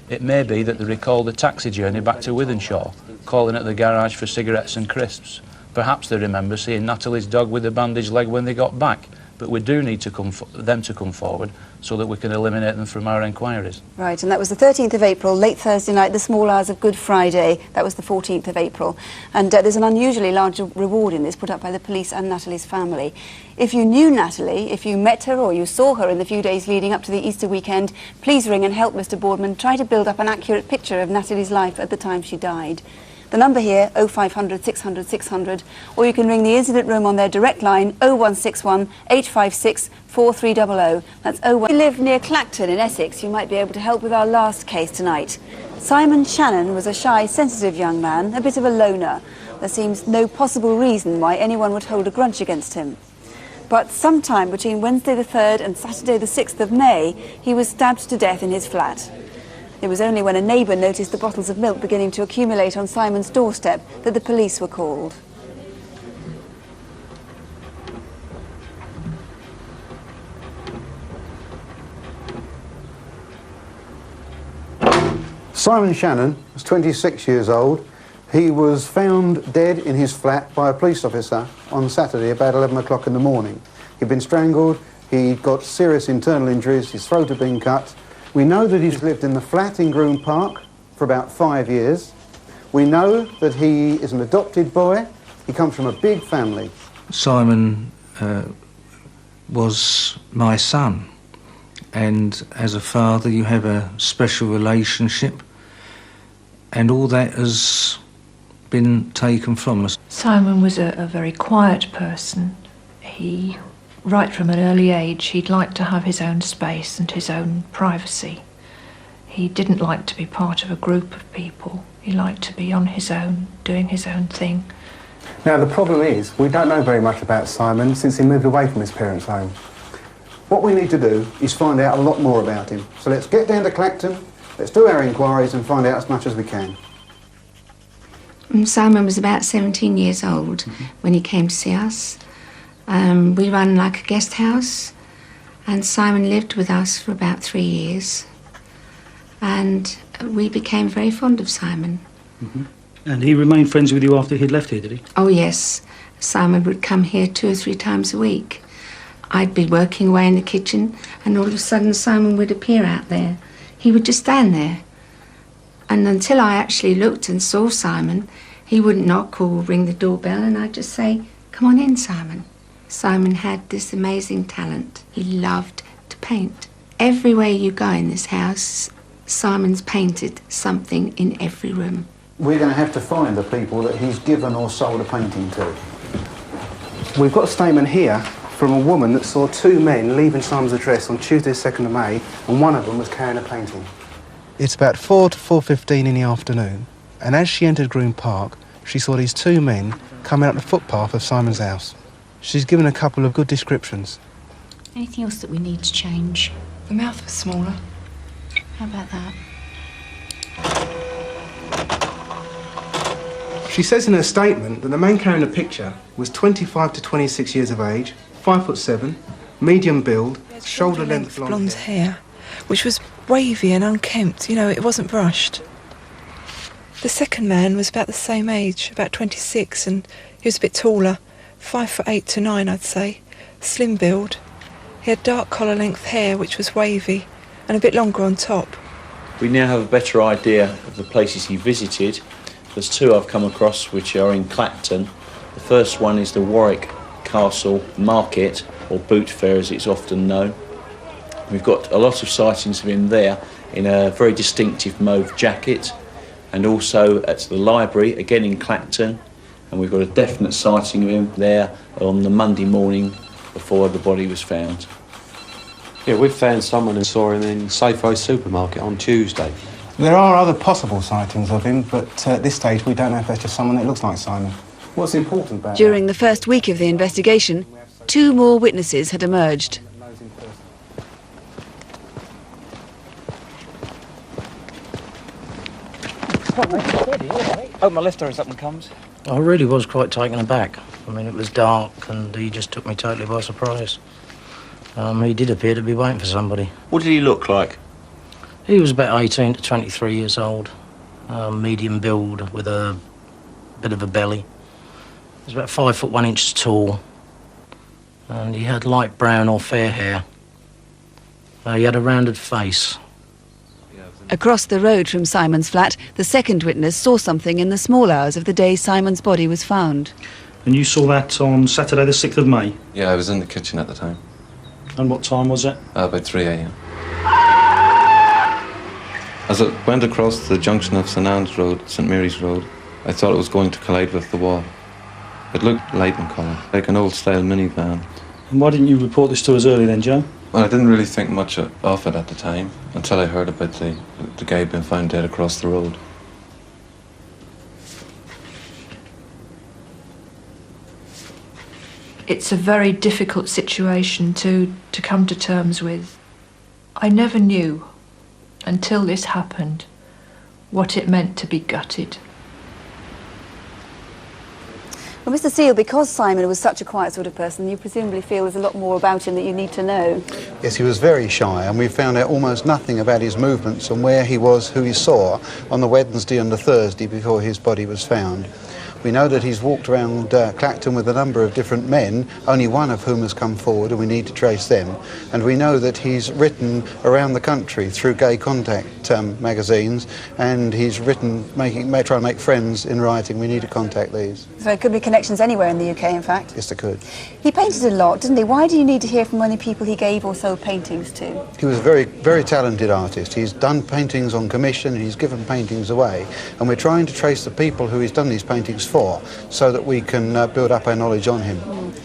[SPEAKER 11] It may be that they recalled the taxi journey back to Wythenshawe, calling at the garage for cigarettes and crisps.
[SPEAKER 9] perhaps they remember seeing Natalie's dog with a bandaged leg when they got back. But we do need to them to come forward so that we can eliminate them from our inquiries.
[SPEAKER 12] Right, and that was the 13th of April, late Thursday night, the small hours of Good Friday. That was the 14th of April. And there's an unusually large reward in this put up by the police and Natalie's family. If you knew Natalie, if you met her or you saw her in the few days leading up to the Easter weekend, please ring and help Mr. Boardman try to build up an accurate picture of Natalie's life at the time she died. The number here, 0500 600 600, or you can ring the incident room on their direct line, 0161 856 4300. That's 01. If you live near Clacton in Essex, you might be able to help with our last case tonight. Simon Shannon was a shy, sensitive young man, a bit of a loner. There seems no possible reason why anyone would hold a grudge against him. But sometime between Wednesday the 3rd and Saturday the 6th of May, he was stabbed to death in his flat. It was only when a neighbour noticed the bottles of milk beginning to accumulate on Simon's doorstep that the police were called.
[SPEAKER 13] Simon Shannon was 26 years old. He was found dead in his flat by a police officer on Saturday about 11 o'clock in the morning. He'd been strangled, he'd got serious internal injuries, his throat had been cut. We know that he's lived in the flat in Groom Park for about 5 years. We know that he is an adopted boy. He comes from a big family.
[SPEAKER 15] Simon was my son, and as a father you have a special relationship, and all that has been taken from us.
[SPEAKER 17] Simon was a very quiet person. He, right from an early age, he'd like to have his own space and his own privacy. He didn't like to be part of a group of people. He liked to be on his own, doing his own thing.
[SPEAKER 26] Now, the problem is, we don't know very much about Simon since he moved away from his parents' home.
[SPEAKER 13] What we need to do is find out a lot more about him. So let's get down to Clacton, let's do our inquiries and find out as much as we can.
[SPEAKER 27] Simon was about 17 years old when he came to see us. We run like a guest house, and Simon lived with us for about 3 years. And we became very fond of Simon.
[SPEAKER 28] And he remained friends with you after he'd left here, did he?
[SPEAKER 27] Oh, yes. Simon would come here 2 or 3 times a week. I'd be working away in the kitchen, and all of a sudden Simon would appear out there. He would just stand there. And until I actually looked and saw Simon, he wouldn't knock or ring the doorbell, and I'd just say, "Come on in, Simon." Simon had this amazing talent. He loved to paint. Everywhere you go in this house, Simon's painted something in every room.
[SPEAKER 13] We're going to have to find the people that he's given or sold a painting to.
[SPEAKER 26] We've got a statement here from a woman that saw 2 men leaving Simon's address on Tuesday, 2nd of May, and one of them was carrying a painting. It's about 4 to 4:15 in the afternoon, and as she entered Groom Park, she saw these 2 men coming up the footpath of Simon's house. She's given a couple of good descriptions.
[SPEAKER 27] Anything else that we need to change?
[SPEAKER 16] The mouth was smaller.
[SPEAKER 27] How about that?
[SPEAKER 26] She says in her statement that the man carrying the picture was 25 to 26 years of age, 5'7", medium build, shoulder-length blonde
[SPEAKER 16] hair, which was wavy and unkempt. You know, it wasn't brushed. The second man was about the same age, about 26, and he was a bit taller, 5'8" to 9", I'd say, slim build. He had dark collar-length hair, which was wavy, and a bit longer on top.
[SPEAKER 9] We now have a better idea of the places he visited. There's 2 I've come across which are in Clacton. The first one is the Warwick Castle Market, or Boot Fair as it's often known. We've got a lot of sightings of him there in a very distinctive mauve jacket, and also at the library, again in Clacton, and we've got a definite sighting of him there on the Monday morning before the body was found.
[SPEAKER 14] Yeah, we've found someone who saw him in Safeway supermarket on Tuesday.
[SPEAKER 26] There are other possible sightings of him, but at this stage we don't know if that's just someone that looks like Simon. What's important about
[SPEAKER 3] During the first week of the investigation, 2 more witnesses had emerged.
[SPEAKER 29] Open my left door as up and comes.
[SPEAKER 30] I really was quite taken aback. I mean, it was dark and he just took me totally by surprise. He did appear to be waiting for somebody.
[SPEAKER 9] What did he look like?
[SPEAKER 30] He was about 18 to 23 years old, medium build with a bit of a belly. was about 5 foot 1 inch tall, and he had light brown or fair hair. He had a rounded face.
[SPEAKER 3] Across the road from Simon's flat, the second witness saw something in the small hours of the day Simon's body was found.
[SPEAKER 28] And you saw that on Saturday the 6th of May?
[SPEAKER 2] Yeah, I was in the kitchen at the time.
[SPEAKER 28] And what time was it?
[SPEAKER 2] About 3 a.m. As it went across the junction of St Anne's Road, St Mary's Road, I thought it was going to collide with the wall. It looked light in colour, like an old-style minivan.
[SPEAKER 28] And why didn't you report this to us early then, Joe?
[SPEAKER 2] Well, I didn't really think much of it at the time, until I heard about the guy being found dead across the road.
[SPEAKER 17] It's a very difficult situation to come to terms with. I never knew, until this happened, what it meant to be gutted.
[SPEAKER 12] Well, Mr. Seal, because Simon was such a quiet sort of person, you presumably feel there's a lot more about him that you need to know.
[SPEAKER 13] Yes, he was very shy, and we found out almost nothing about his movements and where he was, who he saw on the Wednesday and the Thursday before his body was found. We know that he's walked around Clacton with a number of different men, only one of whom has come forward, and we need to trace them. And we know that he's written around the country through gay contact magazines, and he's written, trying to make friends in writing. We need to contact these.
[SPEAKER 12] So it could be connections anywhere in the UK, in fact.
[SPEAKER 13] Yes, there could.
[SPEAKER 12] He painted a lot, didn't he? Why do you need to hear from any people he gave or sold paintings to?
[SPEAKER 13] He was a very, very talented artist. He's done paintings on commission, and he's given paintings away. And we're trying to trace the people who he's done these paintings for, so that we can build up our knowledge on him.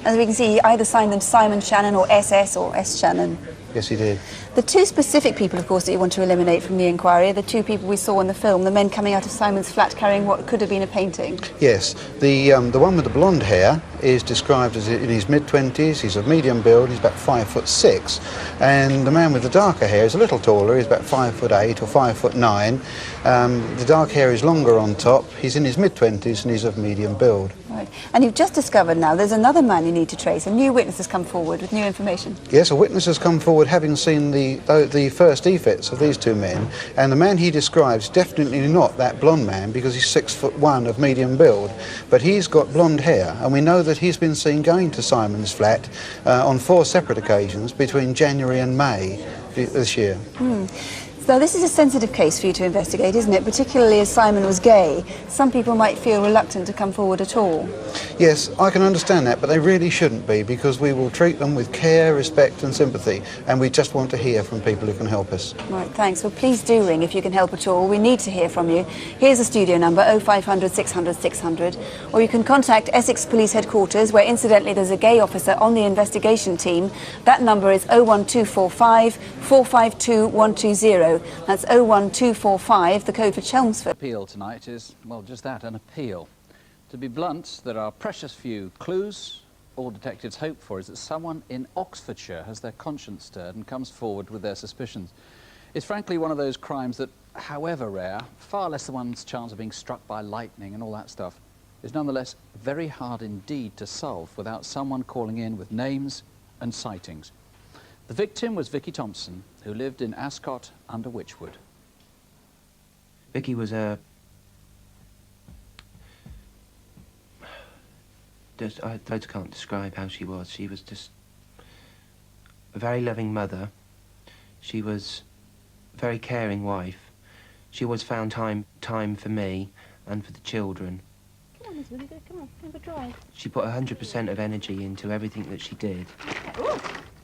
[SPEAKER 12] As we can see, he either signed them Simon Shannon or SS or S. Shannon.
[SPEAKER 13] Yes, he did.
[SPEAKER 12] The two specific people, of course, that you want to eliminate from the inquiry are the two people we saw in the film, the men coming out of Simon's flat carrying what could have been a painting.
[SPEAKER 13] Yes, the one with the blonde hair is described as in his mid-20s. He's of medium build, he's about 5'6", and the man with the darker hair is a little taller, he's about 5'8" or 5'9". The dark hair is longer on top, he's in his mid-20s and he's of medium build.
[SPEAKER 12] Right. And you've just discovered now there's another man you need to trace. A new witness has come forward with new information.
[SPEAKER 13] Yes, a witness has come forward having seen the first effects of these two men, and the man he describes definitely not that blonde man, because he's 6'1" of medium build, but he's got blonde hair, and we know that he's been seen going to Simon's flat on 4 separate occasions between January and May this year.
[SPEAKER 12] So this is a sensitive case for you to investigate, isn't it? Particularly as Simon was gay. Some people might feel reluctant to come forward at all.
[SPEAKER 13] Yes, I can understand that, but they really shouldn't be, because we will treat them with care, respect and sympathy, and we just want to hear from people who can help us.
[SPEAKER 12] Right, thanks. Well, please do ring if you can help at all. We need to hear from you. Here's a studio number, 0500 600 600, or you can contact Essex Police Headquarters, where incidentally there's a gay officer on the investigation team. That number is 01245 452 120. That's 01245, the code for Chelmsford.
[SPEAKER 1] Appeal tonight is, well, just that, an appeal. To be blunt, there are precious few clues. All detectives hope for is that someone in Oxfordshire has their conscience stirred and comes forward with their suspicions. It's frankly one of those crimes that, however rare, far less than one's chance of being struck by lightning and all that stuff, is nonetheless very hard indeed to solve without someone calling in with names and sightings. The victim was Vikki Thompson, who lived in Ascot under Wychwood.
[SPEAKER 7] Vikki was I can't describe how she was. She was just a very loving mother. She was a very caring wife. She always found time for me and for the children.
[SPEAKER 8] Come on, Miss Willie, come on, have a drive.
[SPEAKER 7] She put 100% of energy into everything that she did.
[SPEAKER 8] Ooh,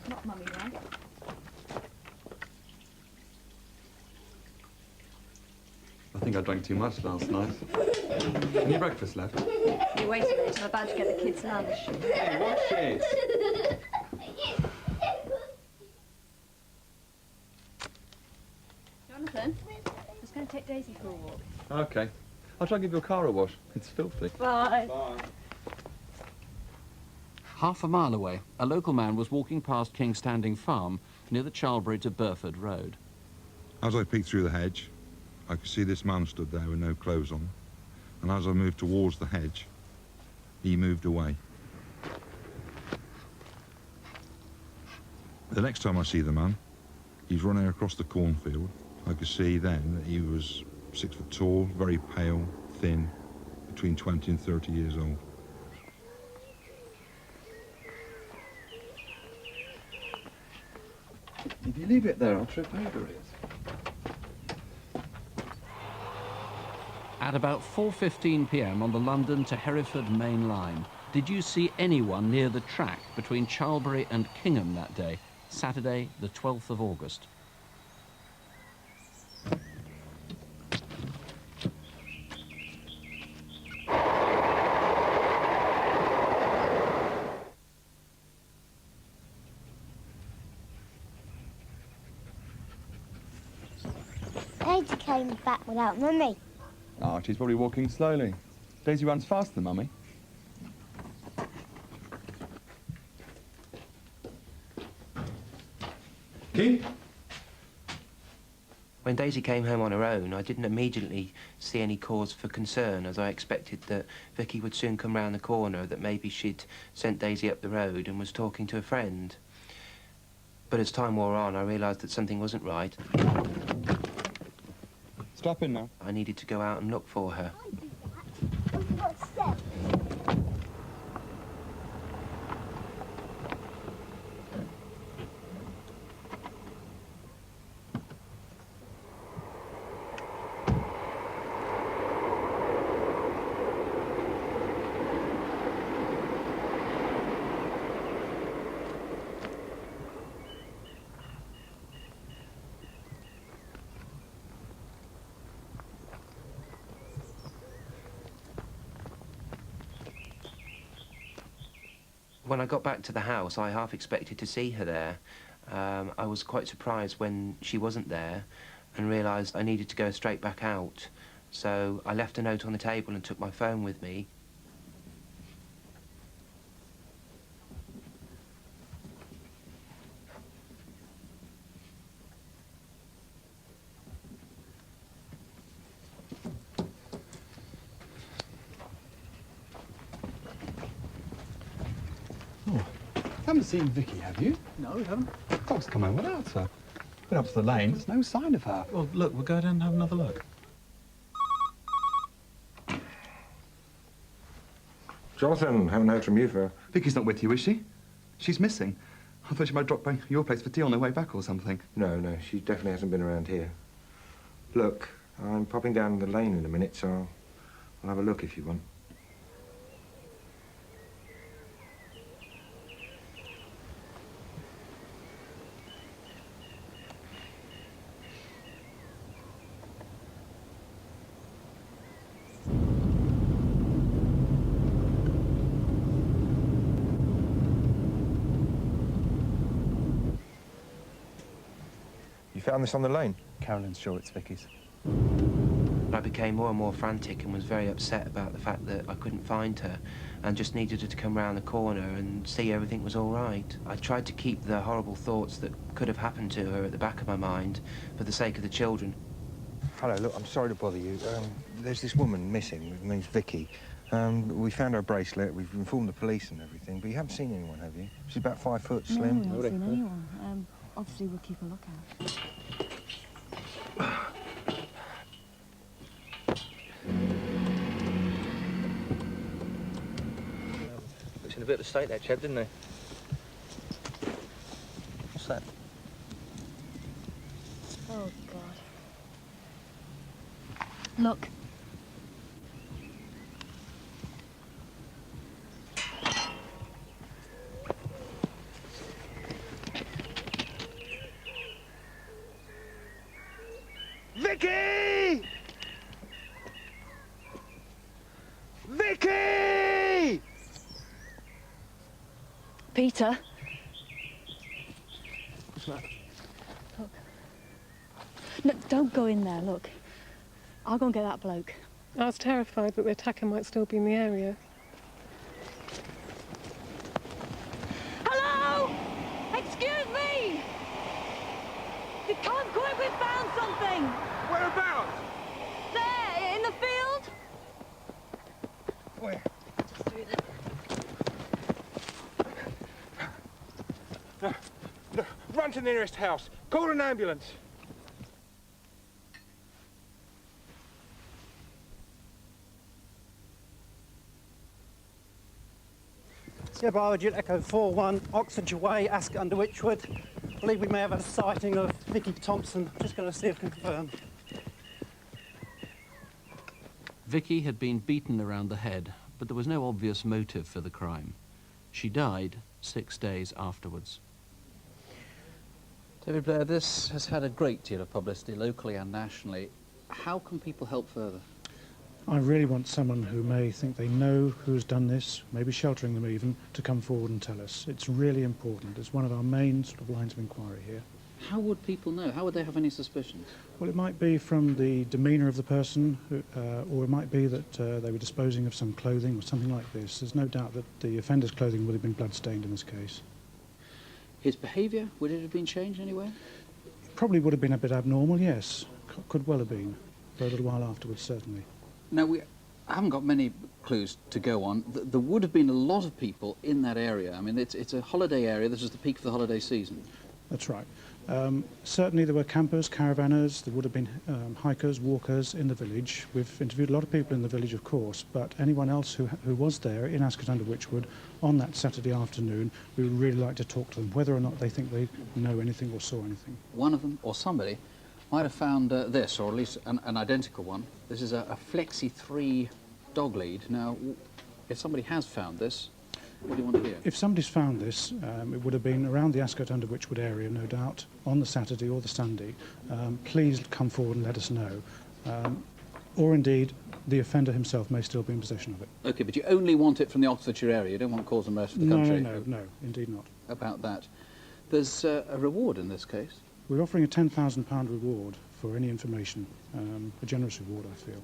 [SPEAKER 8] not mummy, right?
[SPEAKER 19] I think I drank too much last night. Any breakfast left?
[SPEAKER 8] You wait a minute, I'm about to get the kids' lunch.
[SPEAKER 19] Hey, watch it!
[SPEAKER 8] Jonathan, I'm just going to take Daisy for a walk.
[SPEAKER 19] Okay. I'll try and give your car a wash. It's filthy.
[SPEAKER 8] Bye.
[SPEAKER 19] Bye.
[SPEAKER 20] Half a mile away, a local man was walking past King's Standing Farm near the Charlbury to Burford Road.
[SPEAKER 21] As I peeked through the hedge, I could see this man stood there with no clothes on, and as I moved towards the hedge, he moved away. The next time I see the man, he's running across the cornfield. I could see then that he was 6 foot tall, very pale, thin, between 20 and 30 years old.
[SPEAKER 19] If you leave it there, I'll trip over it.
[SPEAKER 20] At about 4:15 p.m. on the London to Hereford main line, did you see anyone near the track between Charlbury and Kingham that day, Saturday, the 12th of August?
[SPEAKER 4] Daisy came back without Mummy.
[SPEAKER 19] Ah, she's probably walking slowly. Daisy runs faster than Mummy. Key?
[SPEAKER 7] When Daisy came home on her own, I didn't immediately see any cause for concern, as I expected that Vikki would soon come round the corner, that maybe she'd sent Daisy up the road and was talking to a friend. But as time wore on, I realised that something wasn't right.
[SPEAKER 19] Stop in now.
[SPEAKER 7] I needed to go out and look for her. When I got back to the house, I half expected to see her there. I was quite surprised when she wasn't there and realised I needed to go straight back out. So I left a note on the table and took my phone with me.
[SPEAKER 19] Haven't seen Vikki, have you?
[SPEAKER 28] No, we haven't.
[SPEAKER 19] Dog's come home without her. Been up to the lane, there's no sign of her.
[SPEAKER 28] Well, look, we'll go down and have another look.
[SPEAKER 5] Jonathan, haven't heard from you for...
[SPEAKER 19] Vikki's not with you, is she? She's missing. I thought she might drop by your place for tea on her way back or something.
[SPEAKER 5] No, she definitely hasn't been around here. Look, I'm popping down the lane in a minute, so I'll have a look if you want. You found this on the lane?
[SPEAKER 19] Carolyn's sure it's Vikki's.
[SPEAKER 7] I became more and more frantic and was very upset about the fact that I couldn't find her and just needed her to come round the corner and see everything was all right. I tried to keep the horrible thoughts that could have happened to her at the back of my mind for the sake of the children.
[SPEAKER 5] Hello, look, I'm sorry to bother you. There's this woman missing. Her name's Vikki. We found her bracelet, we've informed the police and everything, but you haven't seen anyone, have you? She's about 5 foot, slim.
[SPEAKER 8] No, we haven't seen anyone. Obviously, we'll keep a lookout.
[SPEAKER 6] Looks in a bit of a state, that chap, didn't he? What's that?
[SPEAKER 8] Oh, God. Look.
[SPEAKER 5] Vikki! Vikki!
[SPEAKER 8] Peter.
[SPEAKER 6] What's that?
[SPEAKER 8] Look. No, don't go in there, look. I'll go and get that bloke.
[SPEAKER 10] I was terrified that the attacker might still be in the area.
[SPEAKER 3] Hello? Excuse me! You can't go in, we found something!
[SPEAKER 5] Whereabouts?
[SPEAKER 3] There, in the field.
[SPEAKER 5] Where? No, run to the nearest house. Call an ambulance.
[SPEAKER 26] Yeah, Biology Echo 4-1, Oxfordshire Way, Ascot under Wychwood. I believe we may have had a sighting of Vikki Thompson. Just going to see if I can confirm.
[SPEAKER 20] Vikki had been beaten around the head, but there was no obvious motive for the crime. She died 6 days afterwards.
[SPEAKER 1] David Blair, this has had a great deal of publicity locally and nationally. How can people help further?
[SPEAKER 28] I really want someone who may think they know who's done this, maybe sheltering them even, to come forward and tell us. It's really important. It's one of our main sort of lines of inquiry here.
[SPEAKER 1] How would people know? How would they have any suspicions?
[SPEAKER 28] Well, it might be from the demeanour of the person, or it might be that they were disposing of some clothing or something like this. There's no doubt that the offender's clothing would have been blood-stained in this case.
[SPEAKER 1] His behaviour, would it have been changed anywhere?
[SPEAKER 28] It probably would have been a bit abnormal, yes. Could well have been. For a little while afterwards, certainly.
[SPEAKER 1] Now, we haven't got many clues to go on. There would have been a lot of people in that area. I mean, it's a holiday area. This is the peak of the holiday season.
[SPEAKER 28] That's right. Certainly there were campers, caravanners, there would have been hikers, walkers in the village. We've interviewed a lot of people in the village, of course, but anyone else who was there in Ascot-under-Wychwood on that Saturday afternoon, we would really like to talk to them, whether or not they think they know anything or saw anything.
[SPEAKER 1] One of them, or somebody, might have found this, or at least an identical one. This is a Flexi 3 dog lead. Now, if somebody has found this, what do you want to hear?
[SPEAKER 28] If somebody's found this, it would have been around the Ascot-under-Wychwood area, no doubt, on the Saturday or the Sunday. Please come forward and let us know. Or indeed, the offender himself may still be in possession of it.
[SPEAKER 1] OK, but you only want it from the Oxfordshire area. You don't want cause and rest for the country.
[SPEAKER 28] No, indeed not.
[SPEAKER 1] About that. There's a reward in this case.
[SPEAKER 28] We're offering a £10,000 reward for any information. A generous reward, I feel.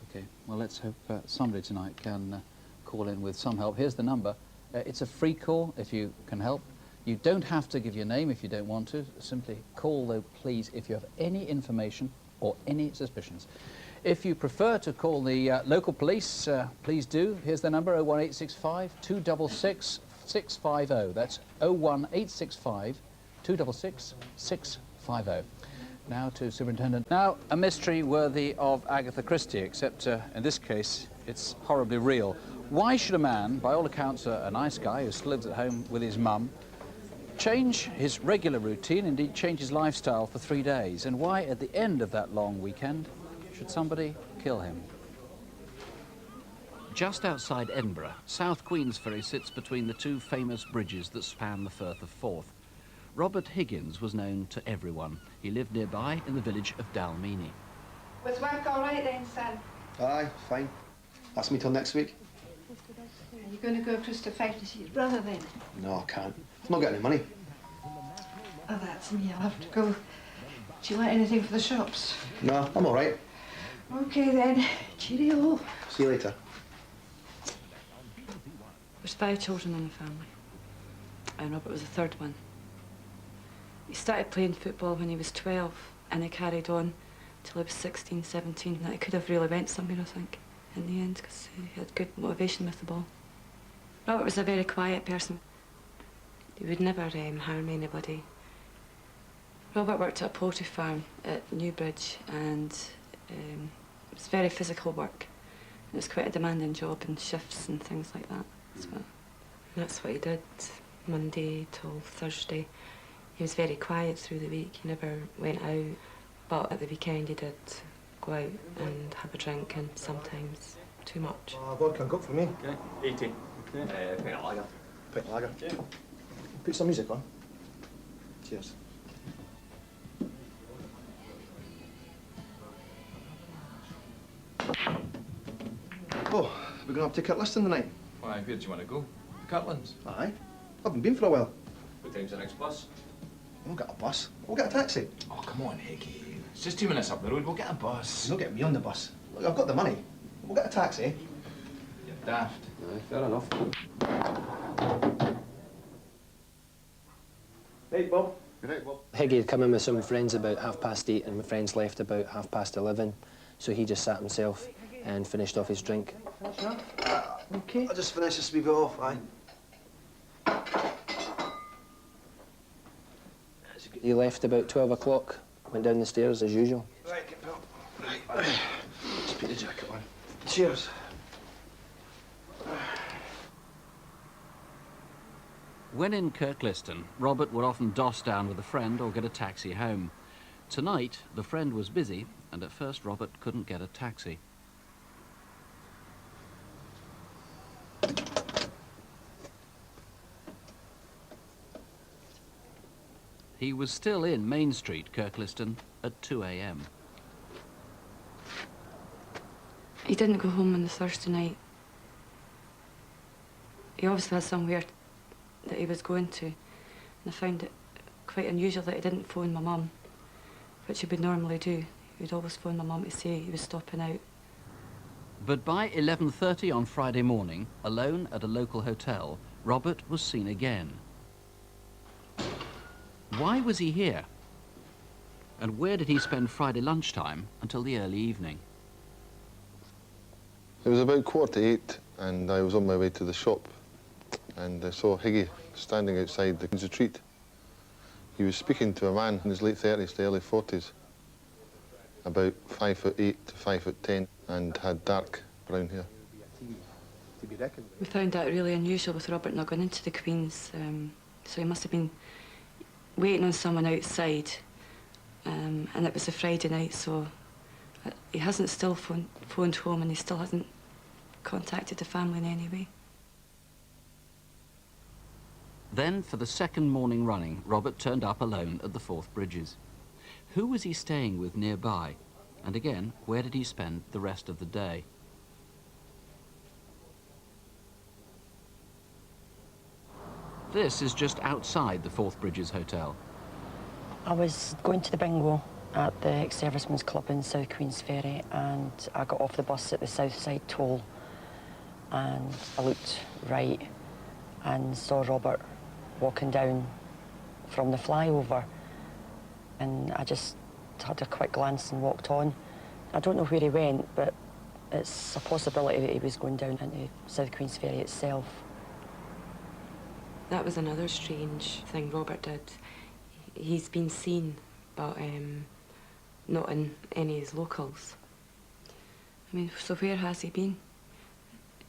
[SPEAKER 1] OK, well, let's hope somebody tonight can call in with some help. Here's the number. It's a free call if you can help. You don't have to give your name if you don't want to. Simply call, though, please, if you have any information or any suspicions. If you prefer to call the local police, please do. Here's the number, 01865 266 650. That's 01865 266 650. Now to Superintendent. Now, a mystery worthy of Agatha Christie, except in this case, it's horribly real. Why should a man, by all accounts a nice guy who still lives at home with his mum, change his regular routine, indeed change his lifestyle for 3 days? And why, at the end of that long weekend, should somebody kill him?
[SPEAKER 20] Just outside Edinburgh, South Queensferry sits between the two famous bridges that span the Firth of Forth. Robert Higgins was known to everyone. He lived nearby in the village of Dalmeny.
[SPEAKER 11] Was work all right then, son?
[SPEAKER 26] Aye, fine. That's me till next week.
[SPEAKER 11] Are you going to go across to Fife to see your brother then?
[SPEAKER 26] No, I can't. I've not got any money.
[SPEAKER 11] Oh, that's me. I'll have to go. Do you want anything for the shops?
[SPEAKER 26] No, I'm all right.
[SPEAKER 11] OK then. Cheerio.
[SPEAKER 26] See you later.
[SPEAKER 3] There's 5 children in the family, and Robert was the third one. He started playing football when he was 12, and he carried on till he was 16, 17. That he could have really went somewhere, I think, in the end, because he had good motivation with the ball. Robert was a very quiet person. He would never harm anybody. Robert worked at a poultry farm at Newbridge, and it was very physical work. It was quite a demanding job, and shifts and things like that. So that's what he did, Monday till Thursday. He was very quiet through the week. He never went out, but at the weekend he did go out and have a drink, and sometimes too much.
[SPEAKER 26] Vodka and Coke for me.
[SPEAKER 6] Okay, 80. Okay. Pint of lager.
[SPEAKER 26] Pint of lager. Yeah. Put some music on. Cheers. Oh, we're going to have ticket listing tonight.
[SPEAKER 6] Why, where do you want to go? The Cutlands?
[SPEAKER 26] Aye. Haven't been for a while.
[SPEAKER 6] What time's the next bus?
[SPEAKER 26] We'll get a bus. We'll get a taxi.
[SPEAKER 6] Oh, come on, Higgy. It's just 2 minutes up the road. We'll get a bus.
[SPEAKER 26] You'll get me on the bus. Look, I've got the money. We'll get a taxi.
[SPEAKER 6] You're daft.
[SPEAKER 14] Aye, fair enough.
[SPEAKER 26] Hey, Bob.
[SPEAKER 15] Good night, Bob. Higgy had come in with some friends about 8:30, and my friends left about 11:30. So he just sat himself and finished off his drink.
[SPEAKER 26] Okay. I'll just finish this wee bit off, aye.
[SPEAKER 15] He left about 12 o'clock, went down the stairs as usual.
[SPEAKER 26] Right, get Bill. Right. Just put the jacket on. Cheers.
[SPEAKER 20] When in Kirkliston, Robert would often doss down with a friend or get a taxi home. Tonight, the friend was busy, and at first Robert couldn't get a taxi. He was still in Main Street, Kirkliston, at 2 a.m.
[SPEAKER 3] He didn't go home on the Thursday night. He obviously had somewhere that he was going to, and I found it quite unusual that he didn't phone my mum, which he would normally do. He would always phone my mum to say he was stopping out.
[SPEAKER 20] But by 11:30 on Friday morning, alone at a local hotel, Robert was seen again. Why was he here? And where did he spend Friday lunchtime until the early evening?
[SPEAKER 9] It was about 7:45, and I was on my way to the shop, and I saw Higgy standing outside the retreat. He was speaking to a man in his late 30s to early 40s, about 5'8" to 5'10", and had dark brown hair.
[SPEAKER 3] We found that really unusual with Robert not going into the Queen's, so he must have been waiting on someone outside, and it was a Friday night, so he hasn't still phoned home, and he still hasn't contacted the family in any way.
[SPEAKER 20] Then, for the second morning running, Robert turned up alone at the Forth Bridges. Who was he staying with nearby? And again, where did he spend the rest of the day? This is just outside the Forth Bridges Hotel.
[SPEAKER 16] I was going to the bingo at the ex-servicemen's club in South Queensferry, and I got off the bus at the Southside toll, and I looked right and saw Robert walking down from the flyover, and I just had a quick glance and walked on. I don't know where he went, but it's a possibility that he was going down into South Queensferry itself.
[SPEAKER 3] That was another strange thing Robert did. He's been seen, but not in any of his locals. I mean, so where has he been?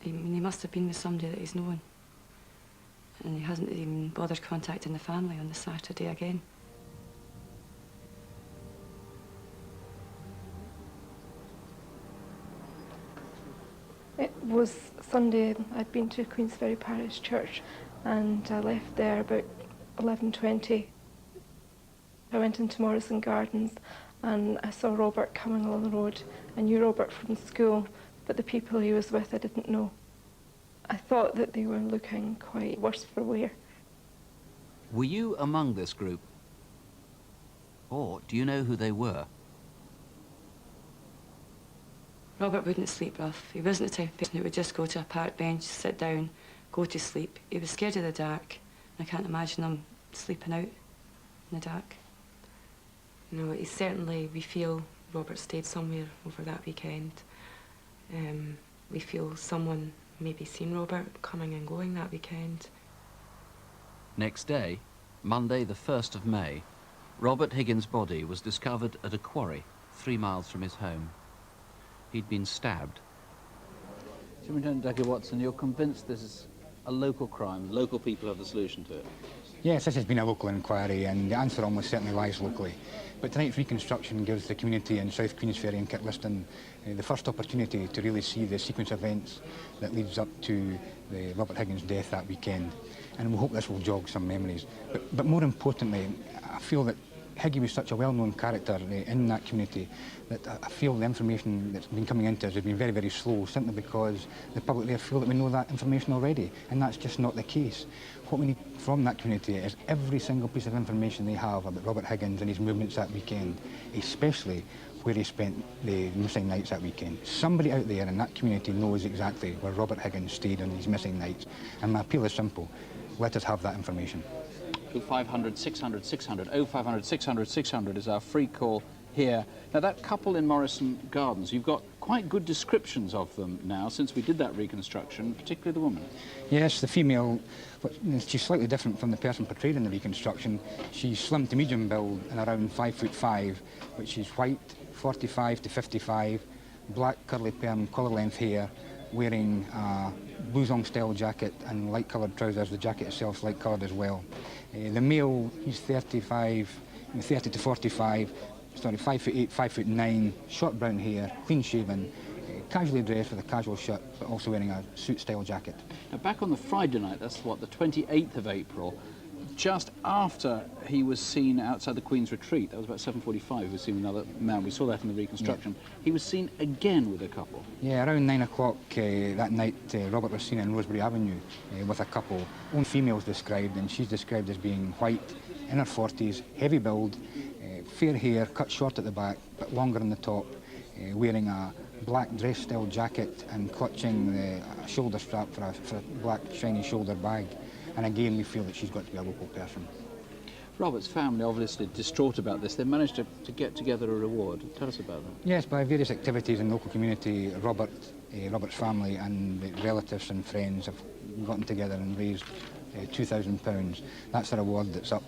[SPEAKER 3] I mean, he must have been with somebody that he's known. And he hasn't even bothered contacting the family on the Saturday again.
[SPEAKER 10] It was Sunday. I'd been to Queensferry Parish Church, and I left there about 11:20. I went into Morrison Gardens, and I saw Robert coming along the road. I knew Robert from school, but the people he was with I didn't know. I thought that they were looking quite worse for wear.
[SPEAKER 20] Were you among this group? Or do you know who they were?
[SPEAKER 3] Robert wouldn't sleep rough. He wasn't the type of person who would just go to a park bench, sit down, go to sleep. He was scared of the dark. I can't imagine him sleeping out in the dark. You know, we feel Robert stayed somewhere over that weekend. We feel someone maybe seen Robert coming and going that weekend.
[SPEAKER 20] Next day, Monday the 1st of May, Robert Higgins' body was discovered at a quarry 3 miles from his home. He'd been stabbed.
[SPEAKER 1] Superintendent Dr. Watson, you're convinced this is a local crime? Local people have the solution to it?
[SPEAKER 18] Yes, this has been a local inquiry, and the answer almost certainly lies locally. But tonight's reconstruction gives the community in South Queensferry and Kirkliston the first opportunity to really see the sequence of events that leads up to the Robert Higgins' death that weekend. And we hope this will jog some memories. But more importantly, I feel that Higgy was such a well-known character in that community that I feel the information that's been coming into us has been very, very slow, simply because the public there feel that we know that information already, and that's just not the case. What we need from that community is every single piece of information they have about Robert Higgins and his movements that weekend, especially where he spent the missing nights that weekend. Somebody out there in that community knows exactly where Robert Higgins stayed on these missing nights, and my appeal is simple: let us have that information.
[SPEAKER 1] 0500 600 600, 0500 600 600 is our free call here. Now that couple in Morrison Gardens, you've got quite good descriptions of them now since we did that reconstruction, particularly the woman.
[SPEAKER 18] Yes, the female, she's slightly different from the person portrayed in the reconstruction. She's slim to medium build and around 5'5", but she's white, 45 to 55, black curly perm, collar length hair, wearing a blouson-style jacket and light-coloured trousers. The jacket itself is light-coloured as well. The male, he's 35, 30 to 45, sorry, 5'8", 5'9", short brown hair, clean-shaven, casually dressed with a casual shirt, but also wearing a suit-style jacket.
[SPEAKER 1] Now, back on the Friday night, that's what, the 28th of April, just after he was seen outside the Queen's Retreat, that was about 7:45, he was seen with another man. We saw that in the reconstruction. Yeah. He was seen again with a couple.
[SPEAKER 18] Yeah, around 9 o'clock that night, Robert was seen in Rosebery Avenue with a couple. Only females described, and she's described as being white, in her 40s, heavy build, fair hair, cut short at the back, but longer on the top, wearing a black dress-style jacket and clutching a shoulder strap for a black shiny shoulder bag. And again, we feel that she's got to be a local person.
[SPEAKER 1] Robert's family obviously distraught about this. They managed to get together a reward. Tell us about that.
[SPEAKER 18] Yes, by various activities in the local community, Robert's family and relatives and friends have gotten together and raised £2,000. That's a reward that's up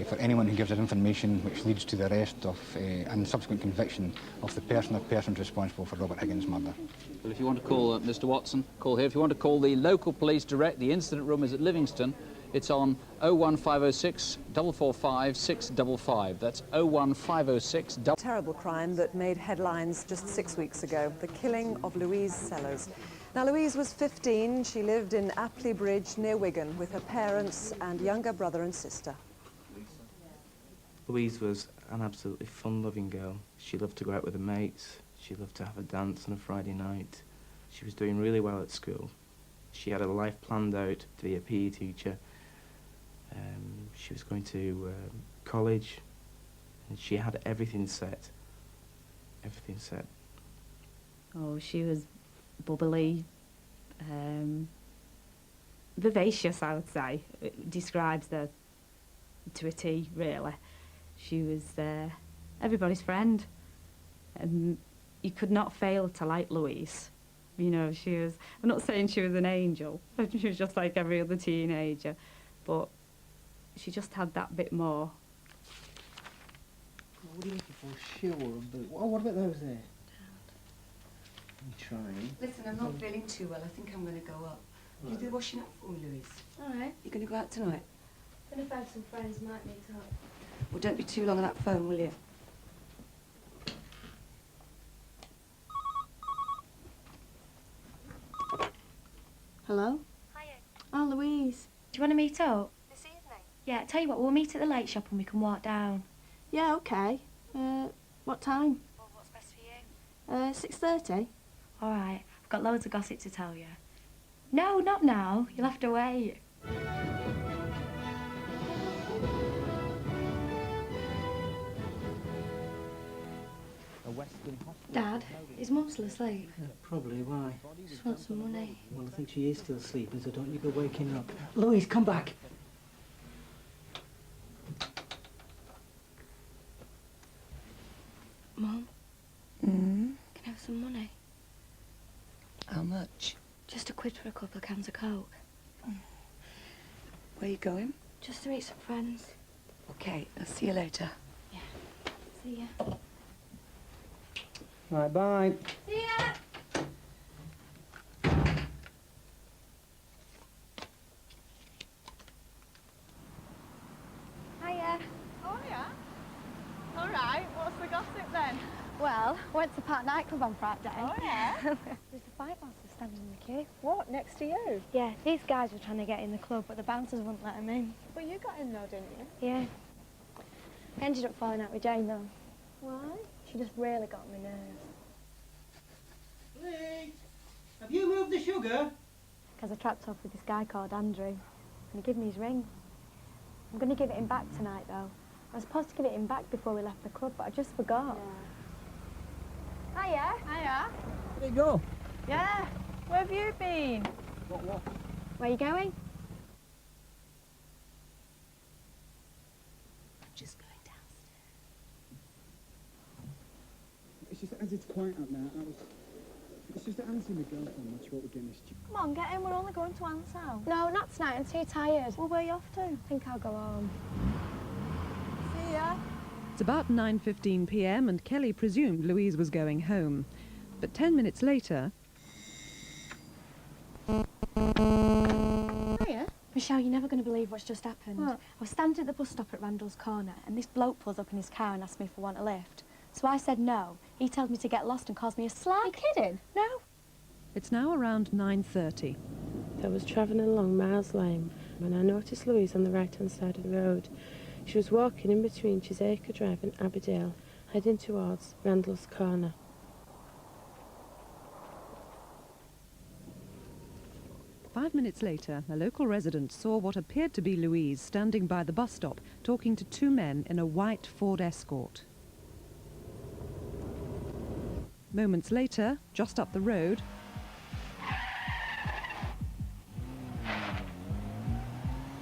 [SPEAKER 18] for anyone who gives us information which leads to the arrest of and subsequent conviction of the person or persons responsible for Robert Higgins' murder.
[SPEAKER 1] Well, if you want to call Mr. Watson, call here. If you want to call the local police direct, the incident room is at Livingston. It's on 01506 445 655. That's 01506.
[SPEAKER 2] Terrible crime that made headlines just 6 weeks ago, the killing of Louise Sellars. Now, Louise was 15. She lived in Apley Bridge near Wigan with her parents and younger brother and sister.
[SPEAKER 7] Louise was an absolutely fun-loving girl. She loved to go out with her mates. She loved to have a dance on a Friday night. She was doing really well at school. She had her life planned out to be a PE teacher. She was going to college, and she had everything set. Everything set.
[SPEAKER 13] Oh, she was bubbly, vivacious, I would say. It describes her to a T, really. She was everybody's friend, and you could not fail to like Louise. You know, she was, I'm not saying she was an angel, she was just like every other teenager, but she just had that bit more.
[SPEAKER 15] What are you looking for? Sure, but what about those there? I'm trying.
[SPEAKER 3] Listen, I'm not feeling too well. I think I'm going to go up. Right. You do washing up for me, Louise?
[SPEAKER 11] All right.
[SPEAKER 3] You going to go out tonight?
[SPEAKER 11] I'm going to find some friends might meet up.
[SPEAKER 3] Well, don't be too long on that phone, will you?
[SPEAKER 11] Hello?
[SPEAKER 17] Hiya.
[SPEAKER 11] Oh, Louise.
[SPEAKER 17] Do you want to meet up? This evening? Yeah, tell you what, we'll meet at the lake shop and we can walk down.
[SPEAKER 11] Yeah, okay. What time?
[SPEAKER 17] Well, what's best for you?
[SPEAKER 11] 6:30.
[SPEAKER 17] All right. I've got loads of gossip to tell you. No, not now. You'll have to wait.
[SPEAKER 11] Dad, is Mum still asleep?
[SPEAKER 15] Probably, why?
[SPEAKER 11] Just want some money.
[SPEAKER 15] Well, I think she is still sleeping, so don't you go waking up. Louise, come back!
[SPEAKER 11] Mum?
[SPEAKER 3] Mm?
[SPEAKER 11] Can I have some money?
[SPEAKER 3] How much?
[SPEAKER 11] Just £1 for a couple of cans of Coke.
[SPEAKER 3] Where are you going?
[SPEAKER 11] Just to meet some friends.
[SPEAKER 3] Okay, I'll see you later.
[SPEAKER 11] Yeah. See ya.
[SPEAKER 15] Right, bye.
[SPEAKER 11] See ya!
[SPEAKER 22] Hiya.
[SPEAKER 23] Oh, yeah? All right, what's the gossip then?
[SPEAKER 22] Well, went to Park nightclub on Friday.
[SPEAKER 23] Oh, yeah?
[SPEAKER 22] There's a fight master standing in the queue.
[SPEAKER 23] What, next to you?
[SPEAKER 22] Yeah, these guys were trying to get in the club, but the bouncers wouldn't let them in.
[SPEAKER 23] Well, you got in though, didn't you?
[SPEAKER 22] Yeah. I ended up falling out with Jane, though.
[SPEAKER 23] Why?
[SPEAKER 22] She just really got on my nerves.
[SPEAKER 15] Lee, have you moved the sugar?
[SPEAKER 22] Because I trapped off with this guy called Andrew, and he gave me his ring. I'm going to give it him back tonight, though. I was supposed to give it him back before we left the club, but I just forgot.
[SPEAKER 23] Yeah. Hiya. Hiya.
[SPEAKER 15] Where'd you go?
[SPEAKER 23] Yeah. Where have you been?
[SPEAKER 15] What?
[SPEAKER 22] Where are you going? Just going downstairs.
[SPEAKER 24] It's just as it's quiet out there, it's just that Anne's in the girlfriend, that's what we're getting this.
[SPEAKER 22] Come on, get in, we're only going to Anne's house. No, not tonight, I'm too tired. Well, where are you off to? I think I'll go home.
[SPEAKER 23] See ya.
[SPEAKER 25] It's about 9:15 p.m. and Kelly presumed Louise was going home. But 10 minutes later...
[SPEAKER 22] Hiya. Michelle, you're never going to believe what's just happened. What? I was standing at the bus stop at Randall's Corner and this bloke pulls up in his car and asked me if I want a lift. So I said no. He tells me to get lost and calls me a slag. Are you kidding? No.
[SPEAKER 25] It's now around 9:30.
[SPEAKER 4] I was travelling along Miles Lane when I noticed Louise on the right-hand side of the road. She was walking in between Chisacre Drive and Abbeydale, heading towards Randall's Corner.
[SPEAKER 25] Five minutes later, a local resident saw what appeared to be Louise standing by the bus stop talking to two men in a white Ford Escort. Moments later, just up the road,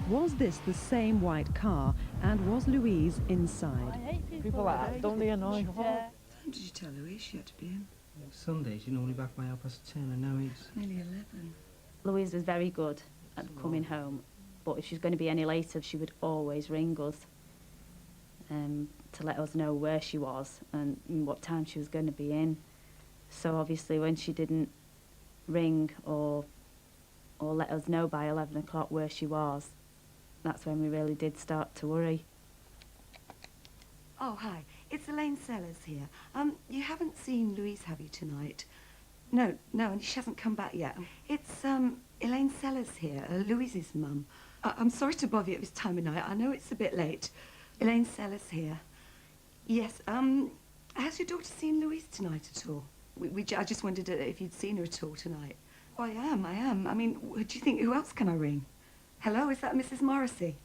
[SPEAKER 25] was this the same white car, and was Louise inside?
[SPEAKER 5] People like that, don't they annoy?
[SPEAKER 8] What time did you tell Louise she had to be in?
[SPEAKER 5] Sunday, she's normally back by 10:30, and now it's
[SPEAKER 8] Nearly 11.
[SPEAKER 13] Louise was very good at coming home, but if she was going to be any later, she would always ring us to let us know where she was and what time she was going to be in. So obviously when she didn't ring or let us know by 11 o'clock where she was, that's when we really did start to worry.
[SPEAKER 8] Oh, hi. It's Elaine Sellars here. You haven't seen Louise, have you, tonight? No, and she hasn't come back yet. It's, Elaine Sellars here, Louise's mum. I'm sorry to bother you at this time of night. I know it's a bit late. Elaine Sellars here. Yes, has your daughter seen Louise tonight at all? I just wondered if you'd seen her at all tonight. Oh, I am. I mean, do you think, who else can I ring? Hello, is that Mrs. Morrissey?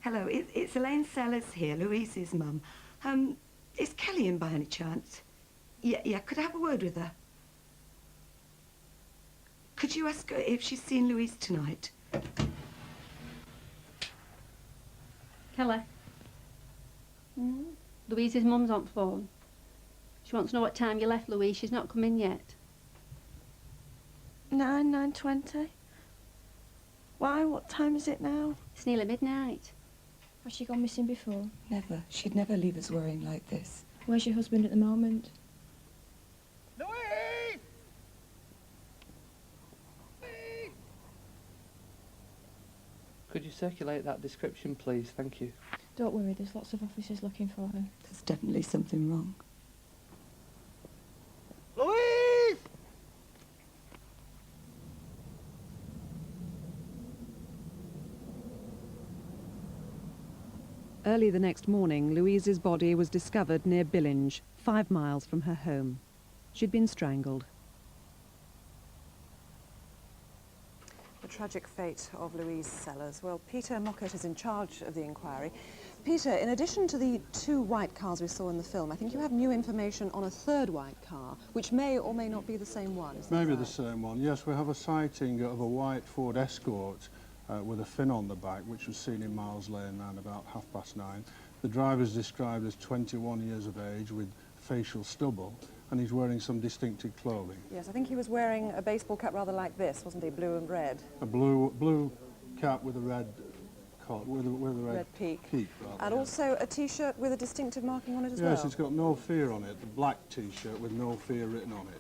[SPEAKER 8] Hello, it's Elaine Sellars here, Louise's mum. Is Kelly in by any chance? Yeah, could I have a word with her? Could you ask her if she's seen Louise tonight?
[SPEAKER 12] Kelly. Louise's mum's on the phone. She wants to know what time you left Louise. She's not come in yet.
[SPEAKER 11] 9:20. Why? What time is it now?
[SPEAKER 12] It's nearly midnight.
[SPEAKER 11] Has she gone missing before?
[SPEAKER 8] Never. She'd never leave us worrying like this.
[SPEAKER 11] Where's your husband at the moment?
[SPEAKER 8] Louise!
[SPEAKER 5] Could you circulate that description, please? Thank you.
[SPEAKER 11] Don't worry, there's lots of officers looking for her.
[SPEAKER 8] There's definitely something wrong.
[SPEAKER 5] Louise!
[SPEAKER 25] Early the next morning, Louise's body was discovered near Billinge, 5 miles from her home. She'd been strangled.
[SPEAKER 2] The tragic fate of Louise Sellars. Well, Peter Mockett is in charge of the inquiry. Peter, in addition to the 2 white cars we saw in the film, I think you have new information on a 3rd white car, which may or may not be the same one. Is that
[SPEAKER 19] Maybe
[SPEAKER 2] right?
[SPEAKER 19] the same one. Yes, we have a sighting of a white Ford Escort with a fin on the back, which was seen in Miles Lane around about 9:30. The driver is described as 21 years of age with facial stubble, and he's wearing some distinctive clothing.
[SPEAKER 2] Yes, I think he was wearing a baseball cap rather like this, wasn't he? Blue and red.
[SPEAKER 19] A blue cap with a red collar, with a red
[SPEAKER 2] peak.
[SPEAKER 19] rather,
[SPEAKER 2] And also a T-shirt with a distinctive marking on it as well.
[SPEAKER 19] Yes, it's got no fear on it, the black T-shirt with no fear written on it.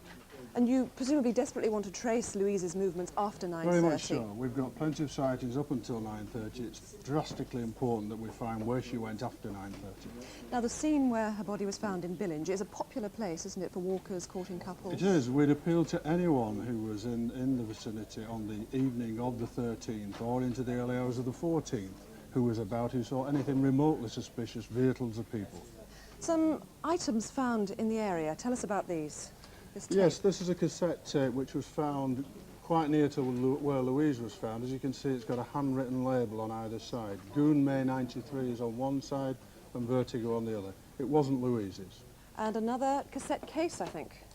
[SPEAKER 2] And you presumably desperately want to trace Louise's movements after 9:30.
[SPEAKER 19] Very much so. We've got plenty of sightings up until 9:30. It's drastically important that we find where she went after 9:30.
[SPEAKER 2] Now, the scene where her body was found in Billinge is a popular place, isn't it, for walkers, courting couples?
[SPEAKER 19] It is. We'd appeal to anyone who was in the vicinity on the evening of the 13th or into the early hours of the 14th, who was about, who saw anything remotely suspicious, vehicles or people.
[SPEAKER 2] Some items found in the area. Tell us about these.
[SPEAKER 19] Yes, this is a cassette tape which was found quite near to where Louise was found. As you can see, it's got a handwritten label on either side. Goon May 93 is on one side and Vertigo on the other. It wasn't Louise's.
[SPEAKER 2] And another cassette case, I think.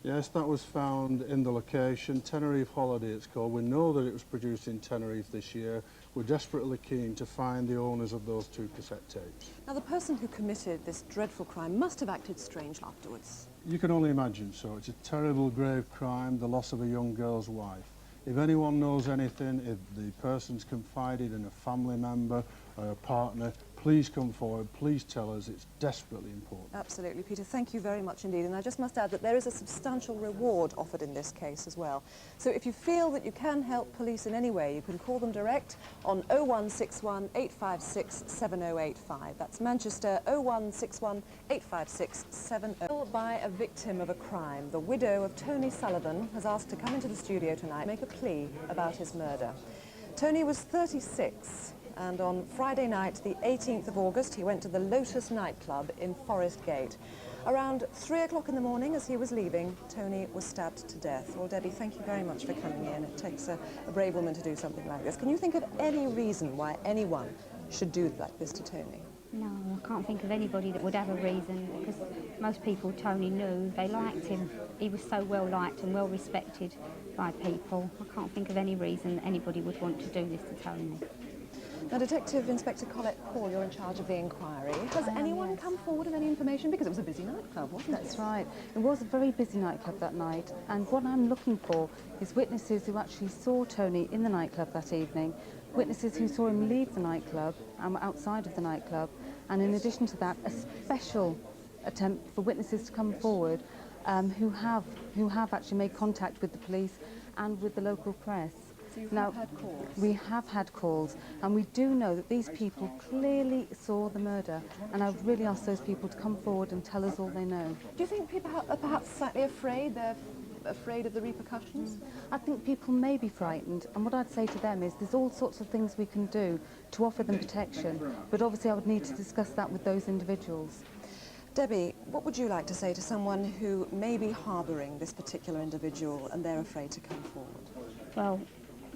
[SPEAKER 19] Yes, that was found in the location, Tenerife Holiday it's called. We know that it was produced in Tenerife this year. We're desperately keen to find the owners of those 2 cassette tapes.
[SPEAKER 2] Now, the person who committed this dreadful crime must have acted strange afterwards.
[SPEAKER 19] You can only imagine so. It's a terrible, grave crime, the loss of a young girl's wife. If anyone knows anything, if the person's confided in a family member partner, please come forward, please tell us. It's desperately important.
[SPEAKER 2] Absolutely, Peter. Thank you very much indeed. And I just must add that there is a substantial reward offered in this case as well. So if you feel that you can help police in any way, you can call them direct on 0161 856 7085. That's Manchester 0161 856 7085. By a victim of a crime, the widow of Tony Sullivan has asked to come into the studio tonight and make a plea about his murder. Tony was 36. And on Friday night, the 18th of August, he went to the Lotus nightclub in Forest Gate. Around 3 o'clock in the morning, as he was leaving, Tony was stabbed to death. Well, Debbie, thank you very much for coming in. It takes a brave woman to do something like this. Can you think of any reason why anyone should do like this to Tony?
[SPEAKER 6] No, I can't think of anybody that would have a reason, because most people Tony knew, they liked him. He was so well liked and well respected by people. I can't think of any reason anybody would want to do this to Tony.
[SPEAKER 2] Now, Detective Inspector Colette Paul, you're in charge of the inquiry. Has anyone come forward with any information? Because it was a busy nightclub, wasn't it?
[SPEAKER 9] That's right. It was a very busy nightclub that night, and what I'm looking for is witnesses who actually saw Tony in the nightclub that evening, witnesses who saw him leave the nightclub, outside of the nightclub, and in addition to that, a special attempt for witnesses to come forward who have actually made contact with the police and with the local press.
[SPEAKER 2] So you
[SPEAKER 9] now,
[SPEAKER 2] have had calls?
[SPEAKER 9] We have had calls, and we do know that these people clearly saw the murder, and I've really asked those people to come forward and tell us all they know.
[SPEAKER 2] Do you think people are perhaps slightly afraid? They're afraid of the repercussions?
[SPEAKER 9] I think people may be frightened, and what I'd say to them is there's all sorts of things we can do to offer them protection, but obviously I would need to discuss that with those individuals.
[SPEAKER 2] Debbie, what would you like to say to someone who may be harbouring this particular individual and they're afraid to come forward?
[SPEAKER 6] Well,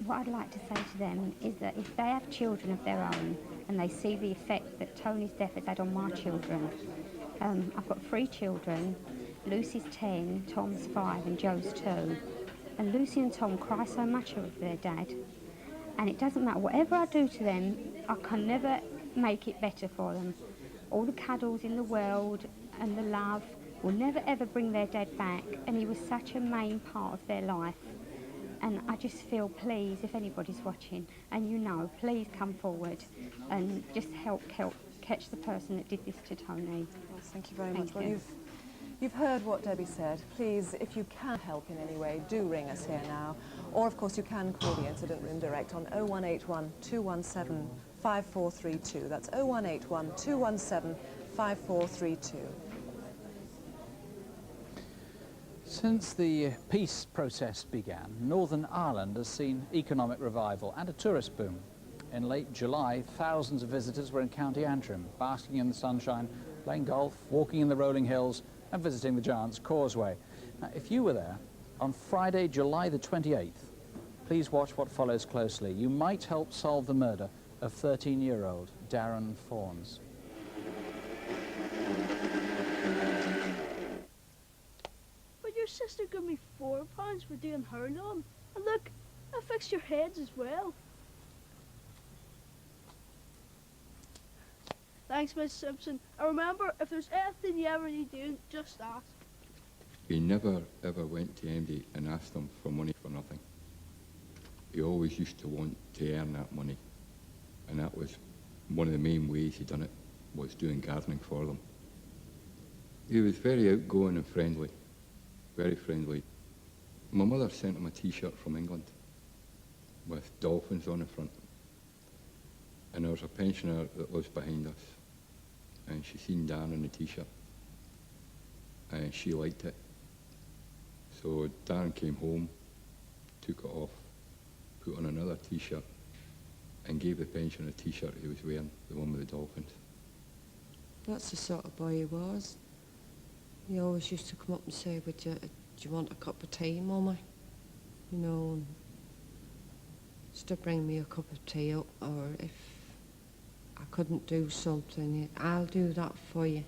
[SPEAKER 6] what I'd like to say to them is that if they have children of their own and they see the effect that Tony's death has had on my children, I've got 3 children. Lucy's 10, Tom's 5 and Joe's 2. And Lucy and Tom cry so much of their dad. And it doesn't matter, whatever I do to them, I can never make it better for them. All the cuddles in the world and the love will never ever bring their dad back, and he was such a main part of their life. And I just feel, please, if anybody's watching, and you know, please come forward and just help catch the person that did this to Tony.
[SPEAKER 2] Well, thank you very much. Well, you've heard what Debbie said. Please, if you can help in any way, do ring us here now. Or, of course, you can call the incident room direct on 0181 217 5432. That's 0181 217 5432.
[SPEAKER 1] Since the peace process began, Northern Ireland has seen economic revival and a tourist boom. In late July, thousands of visitors were in County Antrim, basking in the sunshine, playing golf, walking in the rolling hills and visiting the Giant's Causeway. Now, if you were there on Friday, July the 28th, please watch what follows closely. You might help solve the murder of 13-year-old Darren Fawns.
[SPEAKER 14] Your sister gave me £4 for doing her lawn. And look, I fixed your heads as well. Thanks, Miss Simpson. And remember, if there's anything you ever need doing, just ask.
[SPEAKER 16] He never ever went to MD and asked them for money for nothing. He always used to want to earn that money. And that was one of the main ways he done it, was doing gardening for them. He was very outgoing and friendly. Very friendly. My mother sent him a T-shirt from England with dolphins on the front. And there was a pensioner that lives behind us, and she seen Darren in the T-shirt, and she liked it. So Darren came home, took it off, put on another T-shirt, and gave the pensioner a T-shirt he was wearing, the one with the dolphins.
[SPEAKER 21] That's the sort of boy he was. He always used to come up and say, do you want a cup of tea, Mummy? You know, and used to bring me a cup of tea up, or if I couldn't do something, I'll do that for you.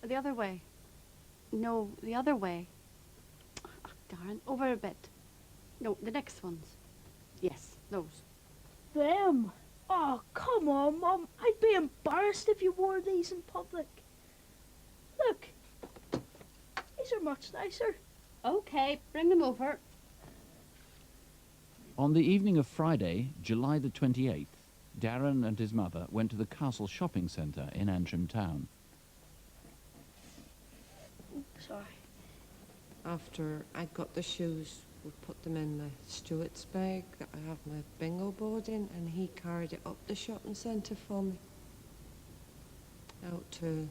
[SPEAKER 12] The other way. No, the other way. Oh, Darren, over a bit. No, the next ones. Yes, those.
[SPEAKER 14] Them? Oh, come on, Mum. I'd be embarrassed if you wore these in public. Look, these are much nicer.
[SPEAKER 12] Okay, bring them over.
[SPEAKER 20] On the evening of Friday, July the 28th, Darren and his mother went to the Castle shopping centre in Antrim town.
[SPEAKER 14] Sorry.
[SPEAKER 21] After I got the shoes, we put them in the steward's bag that I have my bingo board in, and he carried it up the shopping centre for me. Out to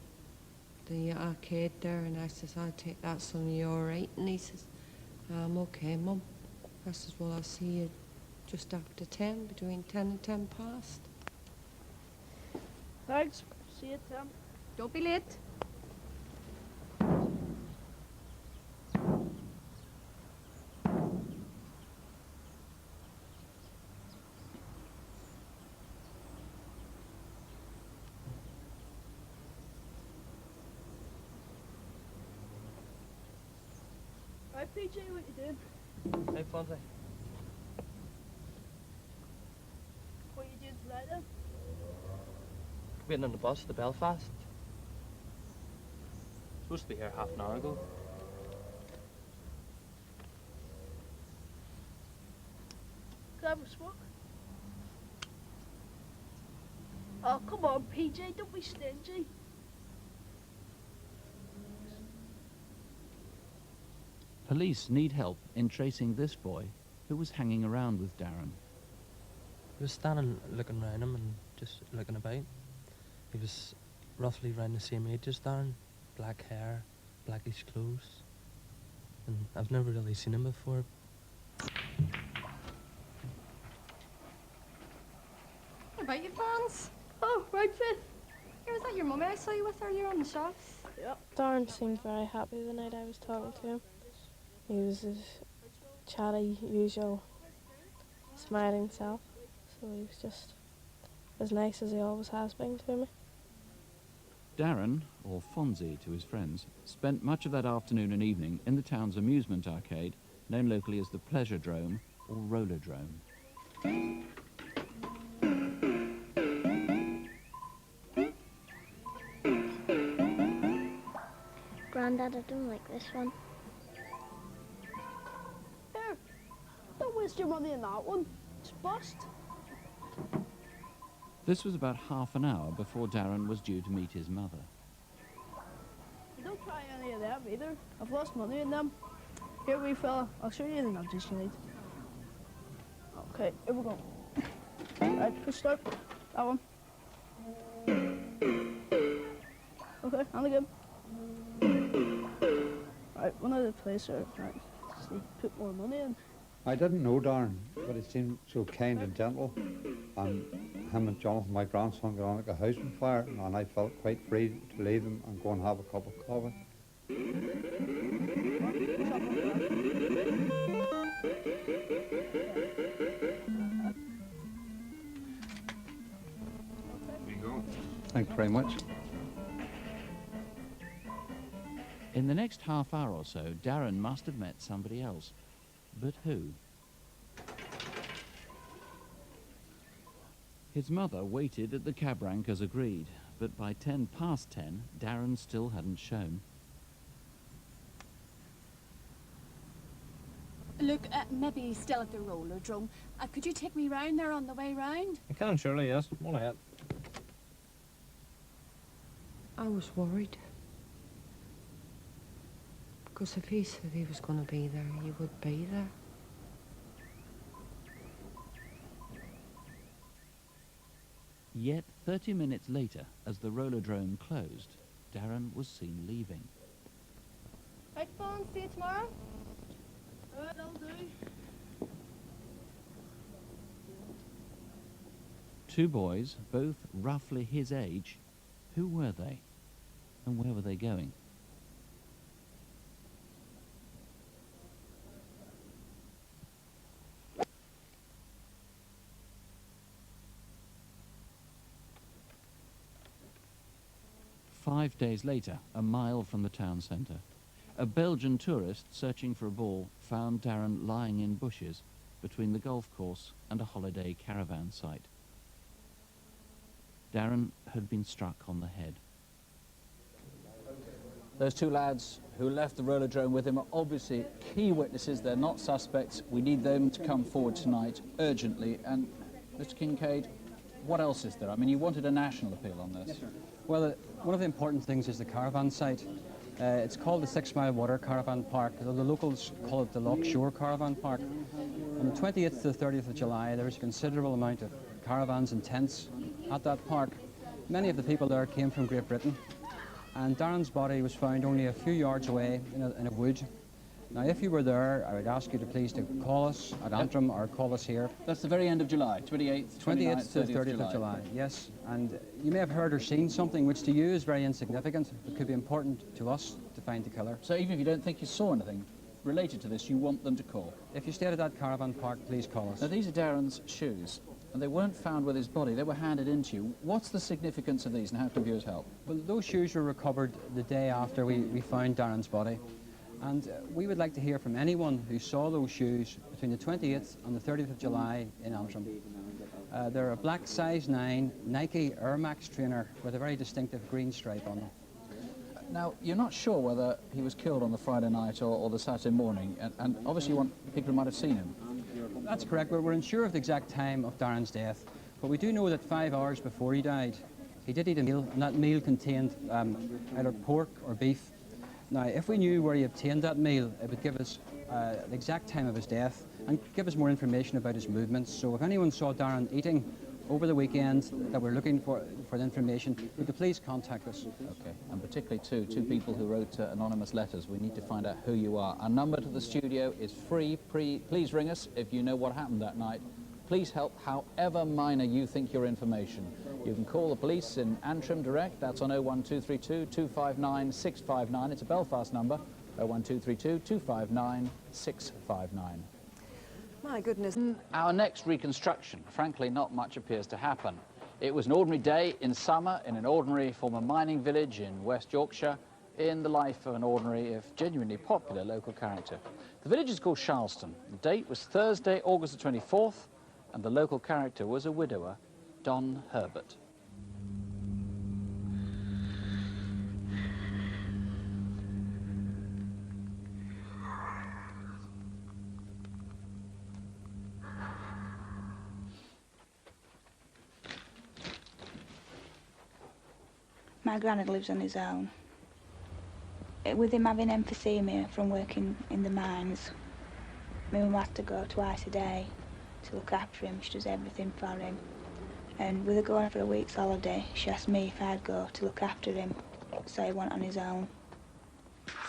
[SPEAKER 21] the arcade there, and I says, I'll take that, son, you all right? And he says, I'm okay, Mum. I says, well, I'll see you just after 10, between 10 and 10 past.
[SPEAKER 14] Thanks. See you, Tim.
[SPEAKER 22] Don't be late.
[SPEAKER 14] Hi, PJ, what you doing?
[SPEAKER 5] Hey, Fawns.
[SPEAKER 14] What you doing tonight, then?
[SPEAKER 5] Waiting on the bus to Belfast. Supposed to be here half an hour ago.
[SPEAKER 14] Can I have a smoke? Oh, come on, PJ, don't be stingy.
[SPEAKER 20] Police need help in tracing this boy who was hanging around with Darren.
[SPEAKER 5] He was standing looking around him and just looking about. He was roughly around the same age as Darren. Black hair, blackish clothes. And I've never really seen him before.
[SPEAKER 22] What about you, Fawns?
[SPEAKER 14] Oh, right, Fifth.
[SPEAKER 22] Here, is that your mummy I saw you with earlier on the shelf?
[SPEAKER 14] Yep.
[SPEAKER 4] Darren seemed very happy the night I was talking to him. He was his chatty, usual, smiling self. So he was just as nice as he always has been to me.
[SPEAKER 20] Darren, or Fonzie to his friends, spent much of that afternoon and evening in the town's amusement arcade, known locally as the Pleasuredrome or Rollerdrome.
[SPEAKER 22] Grandad, I don't like this one.
[SPEAKER 14] Here, don't waste your money on that one. It's bust.
[SPEAKER 20] This was about half an hour before Darren was due to meet his mother.
[SPEAKER 14] Don't try any of them either. I've lost money in them. Here, wee fella, I'll show you the nudges you need. Okay, here we go. Right, let's start. That one. Okay, and again. Right, one of the placer. Right, just need to put more money in.
[SPEAKER 3] I didn't know Darren, but he seemed so kind and gentle. And him and Jonathan, my grandson, got on like a house on fire, and I felt quite free to leave him and go and have a cup of coffee. Thanks very much.
[SPEAKER 20] In the next half hour or so, Darren must have met somebody else. But who? His mother waited at the cab rank as agreed, but by 10 past 10, Darren still hadn't shown.
[SPEAKER 22] Look, maybe he's still at the Rollerdrome. Could you take me round there on the way round?
[SPEAKER 5] I can, surely, yes. Go on ahead.
[SPEAKER 21] I was worried. Because if he said he was going to be there, he would be there.
[SPEAKER 20] Yet 30 minutes later, as the Rollerdrome closed, Darren was seen leaving.
[SPEAKER 22] Right, Fawns, see you tomorrow.
[SPEAKER 14] Alright, I'll do.
[SPEAKER 20] Two boys, both roughly his age. Who were they? And where were they going? Five days later, a mile from the town centre, a Belgian tourist searching for a ball found Darren lying in bushes between the golf course and a holiday caravan site. Darren had been struck on the head.
[SPEAKER 1] Those two lads who left the Rollerdrome with him are obviously key witnesses. They're not suspects. We need them to come forward tonight urgently. And Mr. Kincaid, what else is there? I mean, you wanted a national appeal on this.
[SPEAKER 7] Yes, sir. Well, one of the important things is the caravan site. It's called the 6 Mile Water Caravan Park. The locals call it the Loch Shore Caravan Park. On the 28th to the 30th of July, there was a considerable amount of caravans and tents at that park. Many of the people there came from Great Britain, and Darren's body was found only a few yards away in a wood. Now, if you were there, I would ask you to please to call us at Antrim or call us here.
[SPEAKER 1] That's the very end of July, 28th,
[SPEAKER 7] 28th to 30th of July, yes. And you may have heard or seen something which to you is very insignificant, but could be important to us to find the killer.
[SPEAKER 1] So even if you don't think you saw anything related to this, you want them to call?
[SPEAKER 7] If you stayed at that caravan park, please call us.
[SPEAKER 1] Now, these are Darren's shoes, and they weren't found with his body. They were handed in to you. What's the significance of these, and how can viewers help?
[SPEAKER 7] Well, those shoes were recovered the day after we found Darren's body. And we would like to hear from anyone who saw those shoes between the 28th and the 30th of July in Antrim. They're a black size 9 Nike Air Max trainer with a very distinctive green stripe on them.
[SPEAKER 1] Now, you're not sure whether he was killed on the Friday night or the Saturday morning, and obviously you want people who might have seen him.
[SPEAKER 7] That's correct. We're unsure of the exact time of Darren's death, but we do know that 5 hours before he died, he did eat a meal, and that meal contained either pork or beef. Now, if we knew where he obtained that meal, it would give us the exact time of his death and give us more information about his movements. So if anyone saw Darren eating over the weekend that we're looking for the information, would you please contact us?
[SPEAKER 1] Okay, and particularly two people who wrote anonymous letters. We need to find out who you are. Our number to the studio is free. Please ring us if you know what happened that night. Please help however minor you think your information. You can call the police in Antrim direct. That's on 01232 259 659. It's a Belfast number, 01232 259 659.
[SPEAKER 2] My goodness.
[SPEAKER 1] Our next reconstruction, frankly, not much appears to happen. It was an ordinary day in summer in an ordinary former mining village in West Yorkshire, in the life of an ordinary, if genuinely popular, local character. The village is called Charleston. The date was Thursday, August the 24th, and the local character was a widower, Don Herbert.
[SPEAKER 10] My granddad lives on his own. With him having emphysema from working in the mines, my mum had to go twice a day to look after him. She does everything for him. And with her going for a week's holiday, she asked me if I'd go to look after him, so he went on his own.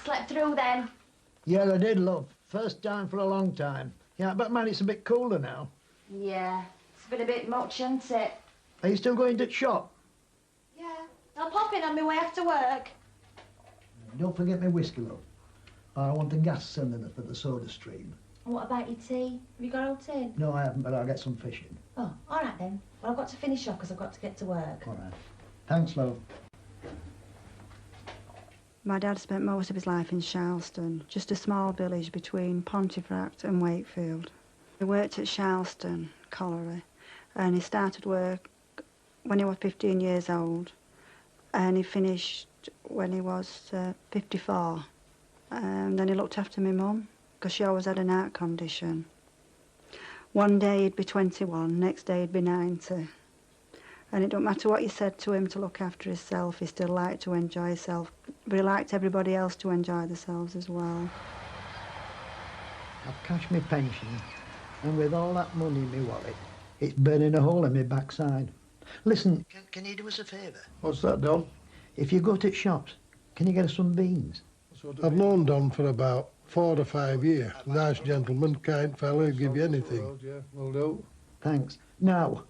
[SPEAKER 22] Slept through then?
[SPEAKER 15] Yeah, I did, love. First time for a long time. Yeah, but man, it's a bit cooler now.
[SPEAKER 22] Yeah, it's been a bit much, hasn't it?
[SPEAKER 15] Are you still going to the shop?
[SPEAKER 22] Yeah. I'll pop in on my way after work.
[SPEAKER 15] Don't forget my whiskey, love. I want a gas cylinder for the soda stream.
[SPEAKER 22] And what about your tea? Have you got all tin?
[SPEAKER 15] No, I haven't, but I'll get some fish in.
[SPEAKER 22] Oh, all right then. Well, I've got to finish off because I've got to get to work.
[SPEAKER 15] All right. Thanks, love.
[SPEAKER 10] My dad spent most of his life in Charleston, just a small village between Pontefract and Wakefield. He worked at Charleston Colliery, and he started work when he was 15 years old, and he finished when he was 54. And then he looked after my mum, because she always had an heart condition. One day he'd be 21, next day he'd be 90. And it don't matter what you said to him to look after himself, he still liked to enjoy himself. But he liked everybody else to enjoy themselves as well.
[SPEAKER 15] I've cashed my pension, and with all that money in my wallet, it's burning a hole in my backside. Listen, can you do us a favour?
[SPEAKER 17] What's that, Don?
[SPEAKER 15] If you go to shops, can you get us some beans?
[SPEAKER 17] I've known Don for about 4 or 5 years. Nice gentleman, kind fella, give you anything. Yeah, will do.
[SPEAKER 15] Thanks. Now,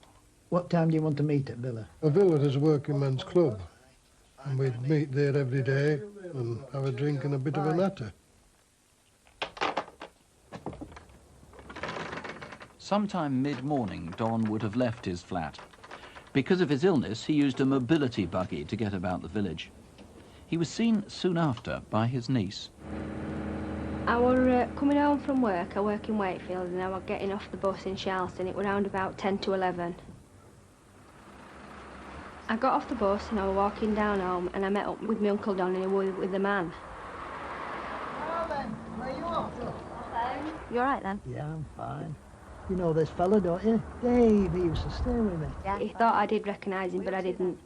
[SPEAKER 15] what time do you want to meet at Villa?
[SPEAKER 17] A Villa is a working men's club, and we'd meet there every day and have a drink and a bit of a natter.
[SPEAKER 20] Sometime mid-morning, Don would have left his flat. Because of his illness, he used a mobility buggy to get about the village. He was seen soon after by his niece.
[SPEAKER 18] I were coming home from work. I work in Wakefield, and I was getting off the bus in Charleston. It was around about 10 to 11. I got off the bus and I was walking down home, and I met up with my Uncle Don and he was with the man.
[SPEAKER 15] Well then, where you off to?
[SPEAKER 18] You all right then?
[SPEAKER 15] Yeah, I'm fine. You know this fella, don't you? Dave, he used to stay with me.
[SPEAKER 18] Yeah, he thought I did recognise him, but I didn't.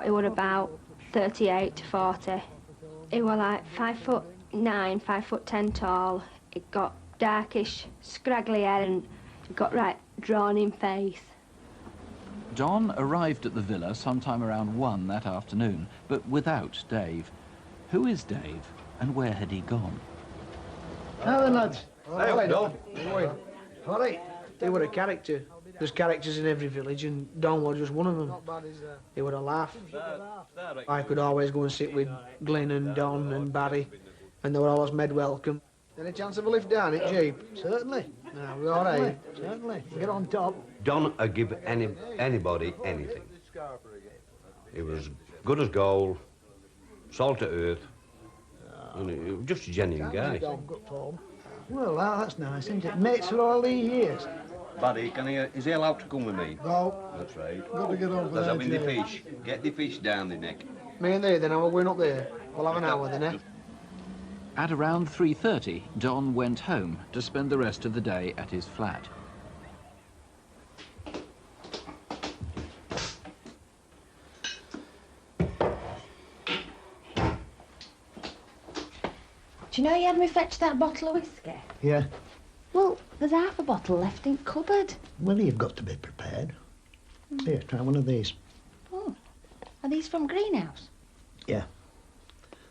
[SPEAKER 18] He was about 38 to 40. He was like 5'9", 5'10" tall. He got darkish, scraggly hair and he got right drawn-in face.
[SPEAKER 20] Don arrived at the villa sometime around 1 that afternoon, but without Dave. Who is Dave, and where had he gone?
[SPEAKER 15] Now then, lads.
[SPEAKER 8] Hey, Don.
[SPEAKER 15] All right.
[SPEAKER 8] They were a character. There's characters in every village, and Don was just one of them. They were a laugh. I could always go and sit with Glenn and Don and Barry, and they were always made welcome. Any chance of a lift down it, Jeep?
[SPEAKER 15] Certainly.
[SPEAKER 8] No, we're all right.
[SPEAKER 15] Certainly. Get on top.
[SPEAKER 11] Don would give anybody anything. He was good as gold, salt to earth, and he was just a genuine guy.
[SPEAKER 15] Well, that's nice, isn't it? Mates for all these years.
[SPEAKER 11] Buddy, is he allowed to come with me?
[SPEAKER 8] No.
[SPEAKER 11] That's right.
[SPEAKER 8] Got to get on for
[SPEAKER 11] There's
[SPEAKER 8] that,
[SPEAKER 11] having the
[SPEAKER 8] Jay.
[SPEAKER 11] fish. Get the fish down the neck.
[SPEAKER 8] Me and they, then we're going up there. We'll have an hour then, eh?
[SPEAKER 20] At around 3:30, Don went home to spend the rest of the day at his flat.
[SPEAKER 22] Do you know you had me fetch that bottle of whiskey?
[SPEAKER 15] Yeah.
[SPEAKER 22] Well, there's half a bottle left in cupboard.
[SPEAKER 15] Well, you've got to be prepared. Here, try one of these.
[SPEAKER 22] Oh, are these from Greenhouse?
[SPEAKER 15] Yeah.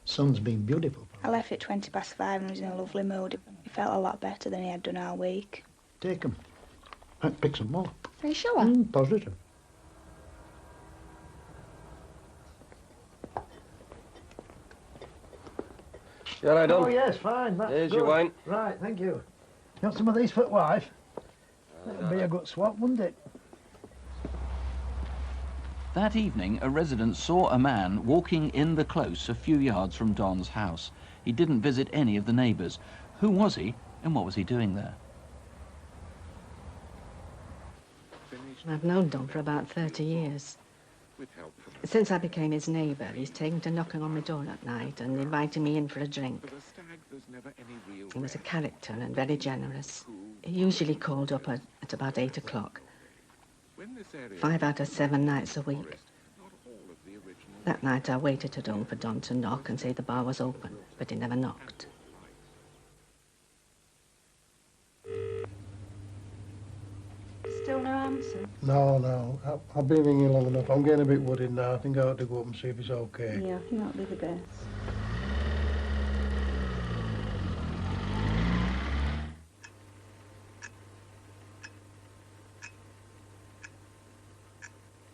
[SPEAKER 15] Sun's been beautiful.
[SPEAKER 13] I left at 5:20 and was in a lovely mood. He felt a lot better than he had done all week.
[SPEAKER 15] Take them. I'll pick some more.
[SPEAKER 22] Are you sure?
[SPEAKER 15] Positive.
[SPEAKER 8] You all right, Don?
[SPEAKER 15] Oh, yes, fine. That's
[SPEAKER 8] Here's
[SPEAKER 15] good.
[SPEAKER 8] your wine.
[SPEAKER 15] Right, thank you. Got some of these for wife? That'd be a good swap, wouldn't it?
[SPEAKER 20] That evening, a resident saw a man walking in the close a few yards from Don's house. He didn't visit any of the neighbours. Who was he, and what was he doing there?
[SPEAKER 23] I've known Don for about 30 years. Since I became his neighbour, he's taken to knocking on my door at night and inviting me in for a drink. He was a character and very generous. He usually called up at about 8 o'clock. 5 out of 7 nights a week. That night I waited at home for Don to knock and say the bar was open, but he never knocked.
[SPEAKER 22] Still no answer?
[SPEAKER 17] No. I've been ringing long enough. I'm getting a bit worried now. I think I ought to go up and see if it's okay.
[SPEAKER 13] Yeah, I think that'll be the best.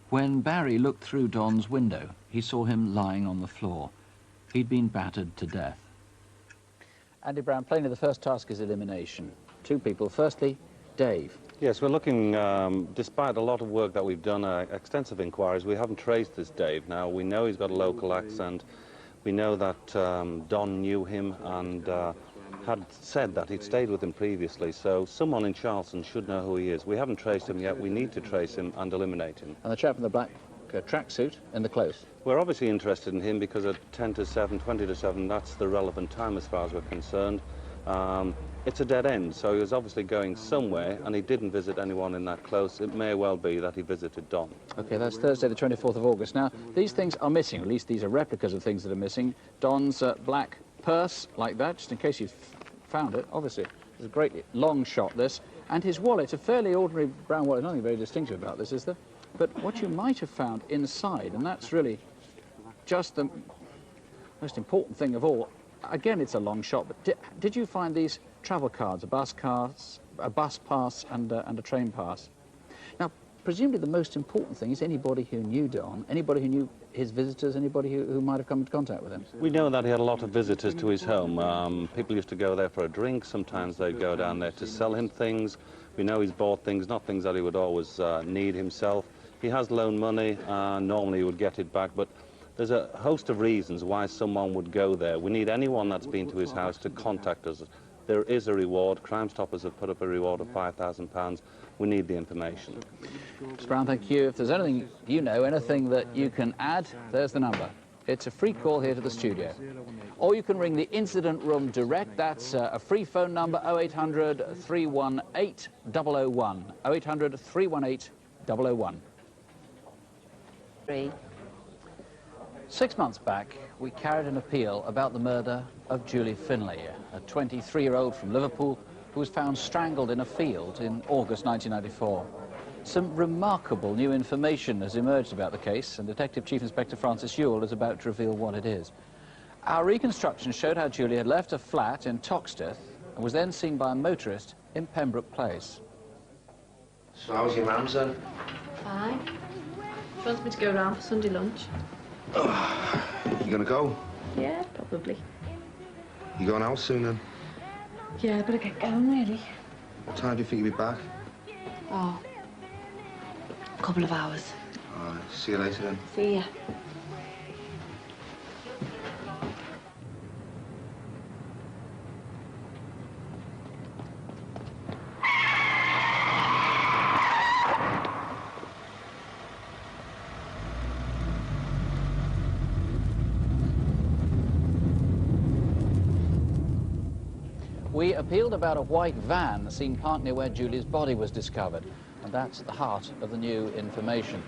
[SPEAKER 20] When Barry looked through Don's window, he saw him lying on the floor. He'd been battered to death.
[SPEAKER 1] Andy Brown, plainly the first task is elimination. 2 people. Firstly, Dave.
[SPEAKER 24] Yes, we're looking, despite a lot of work that we've done, extensive inquiries, we haven't traced this Dave. Now, we know he's got a local accent. We know that Don knew him and had said that he'd stayed with him previously, so someone in Charleston should know who he is. We haven't traced him yet. We need to trace him and eliminate him.
[SPEAKER 1] And the chap in the black tracksuit in the close.
[SPEAKER 24] We're obviously interested in him because at 10 to 7, 20 to 7, that's the relevant time as far as we're concerned. It's a dead end, so he was obviously going somewhere, and he didn't visit anyone in that close. It may well be that he visited Don.
[SPEAKER 1] OK, that's Thursday, the 24th of August. Now, these things are missing. At least these are replicas of things that are missing. Don's black purse, like that, just in case you've found it, obviously. It's a great long shot, this. And his wallet, a fairly ordinary brown wallet. Nothing very distinctive about this, is there? But what you might have found inside, and that's really just the most important thing of all. Again, it's a long shot, but did you find these travel cards, a bus pass, and a train pass? Now, presumably the most important thing is anybody who knew Don, anybody who knew his visitors, anybody who might have come into contact with him.
[SPEAKER 24] We know that he had a lot of visitors to his home. People used to go there for a drink. Sometimes they'd go down there to sell him things. We know he's bought things, not things that he would always need himself. He has loaned money, normally he would get it back, but there's a host of reasons why someone would go there. We need anyone that's been to his house to contact us. There is a reward. Crime Stoppers have put up a reward of £5,000. We need the information.
[SPEAKER 1] Mr. Brown, thank you. If there's anything you know, anything that you can add, there's the number. it's a free call here to the studio. Or you can ring the incident room direct. That's a free phone number, 0800 318 001. 0800 318 001. 6 months back, we carried an appeal about the murder of Julie Finley, a 23-year-old from Liverpool who was found strangled in a field in August 1994. Some remarkable new information has emerged about the case, and Detective Chief Inspector Francis Ewell is about to reveal what it is. Our reconstruction showed how Julie had left a flat in Toxteth and was then seen by a motorist in Pembroke Place.
[SPEAKER 6] So how's your mum, son?
[SPEAKER 22] Fine. She wants me to go round for Sunday lunch.
[SPEAKER 6] You gonna go?
[SPEAKER 22] Yeah, probably.
[SPEAKER 6] You going out soon then?
[SPEAKER 22] Yeah, better get going, really.
[SPEAKER 6] What time do you think you'll be back?
[SPEAKER 22] Oh, a couple of hours.
[SPEAKER 6] All right, see you later then.
[SPEAKER 22] See ya.
[SPEAKER 1] We appealed about a white van seen parked near where Julie's body was discovered, and that's the heart of the new information.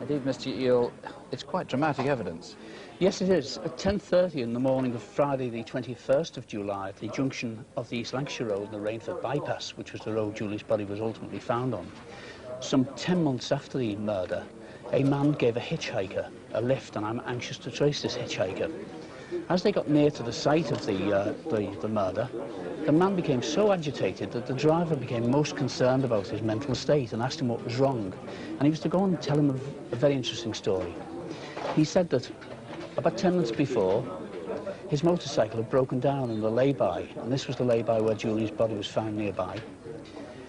[SPEAKER 1] Indeed, Mr. Ewell, it's quite dramatic evidence.
[SPEAKER 9] Yes, it is. At 10:30 in the morning of Friday, the 21st of July, at the junction of the East Lancashire Road and the Rainford Bypass, which was the road Julie's body was ultimately found on, some 10 months after the murder, a man gave a hitchhiker a lift, and I'm anxious to trace this hitchhiker. As they got near to the site of the murder, the man became so agitated that the driver became most concerned about his mental state and asked him what was wrong. And he was to go on and tell him a very interesting story. He said that about 10 minutes before, his motorcycle had broken down in the lay-by, and this was the lay-by where Julie's body was found nearby.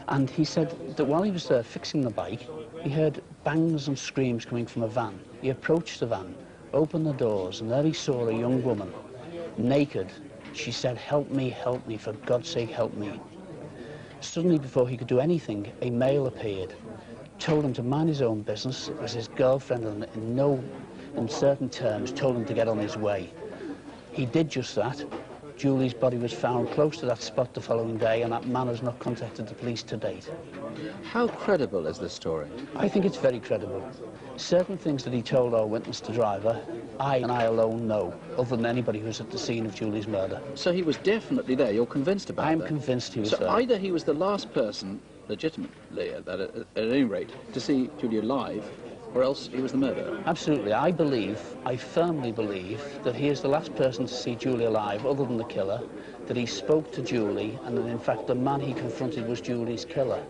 [SPEAKER 9] And he said that while he was there fixing the bike, he heard bangs and screams coming from a van. He approached the van, opened the doors, and there he saw a young woman, naked. She said, help me, for God's sake, help me. Suddenly, before he could do anything, a male appeared, told him to mind his own business. It was his girlfriend, and in uncertain terms, told him to get on his way. He did just that. Julie's body was found close to that spot the following day, and that man has not contacted the police to date.
[SPEAKER 1] How credible is this story?
[SPEAKER 9] I think it's very credible. Certain things that he told our witness, the driver, I alone know, other than anybody who was at the scene of Julie's murder.
[SPEAKER 1] So he was definitely there, you're convinced about that?
[SPEAKER 9] I'm convinced he was
[SPEAKER 1] there.
[SPEAKER 9] there.
[SPEAKER 1] So either he was the last person, legitimately at any rate, to see Julie alive, or else he was the murderer.
[SPEAKER 9] Absolutely. I firmly believe that he is the last person to see Julie alive, other than the killer, that he spoke to Julie, and that in fact the man he confronted was Julie's killer.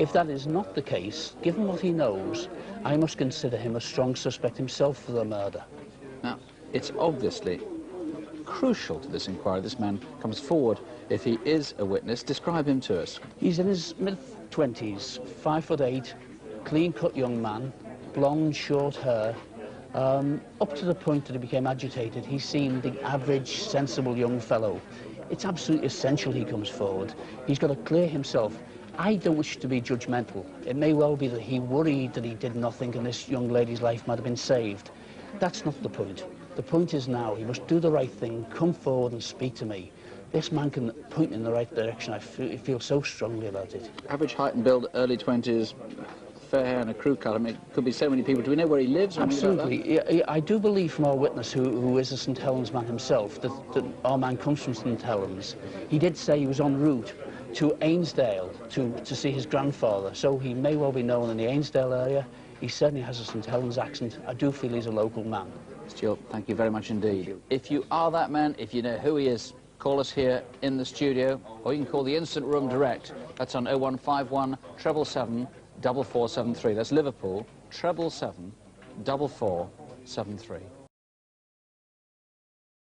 [SPEAKER 9] If that is not the case, given what he knows, I must consider him a strong suspect himself for the murder.
[SPEAKER 1] Now, it's obviously crucial to this inquiry this man comes forward. If he is a witness, describe him to us.
[SPEAKER 9] He's in his mid-20s, 5'8", clean-cut young man, blonde, short hair. Up to the point that he became agitated, he seemed the average, sensible young fellow. It's absolutely essential he comes forward. He's got to clear himself. I don't wish to be judgmental. It may well be that he worried that he did nothing and this young lady's life might have been saved. That's not the point. The point is now he must do the right thing, come forward and speak to me. This man can point in the right direction. I feel so strongly about it.
[SPEAKER 1] Average height and build, early 20s, fair hair and a crew cut. I mean, it could be so many people. Do we know where he lives? Or
[SPEAKER 9] absolutely. Like I do believe from our witness, who is a St Helens man himself, that our man comes from St Helens. He did say he was en route to Ainsdale to see his grandfather, so he may well be known in the Ainsdale area. He certainly has a St Helens accent. I do feel he's a local man.
[SPEAKER 1] Stuart, thank you very much indeed. If you are that man, if you know who he is, call us here in the studio, or you can call the Instant Room direct. That's on 0151 777 4473. That's Liverpool, 777 4473.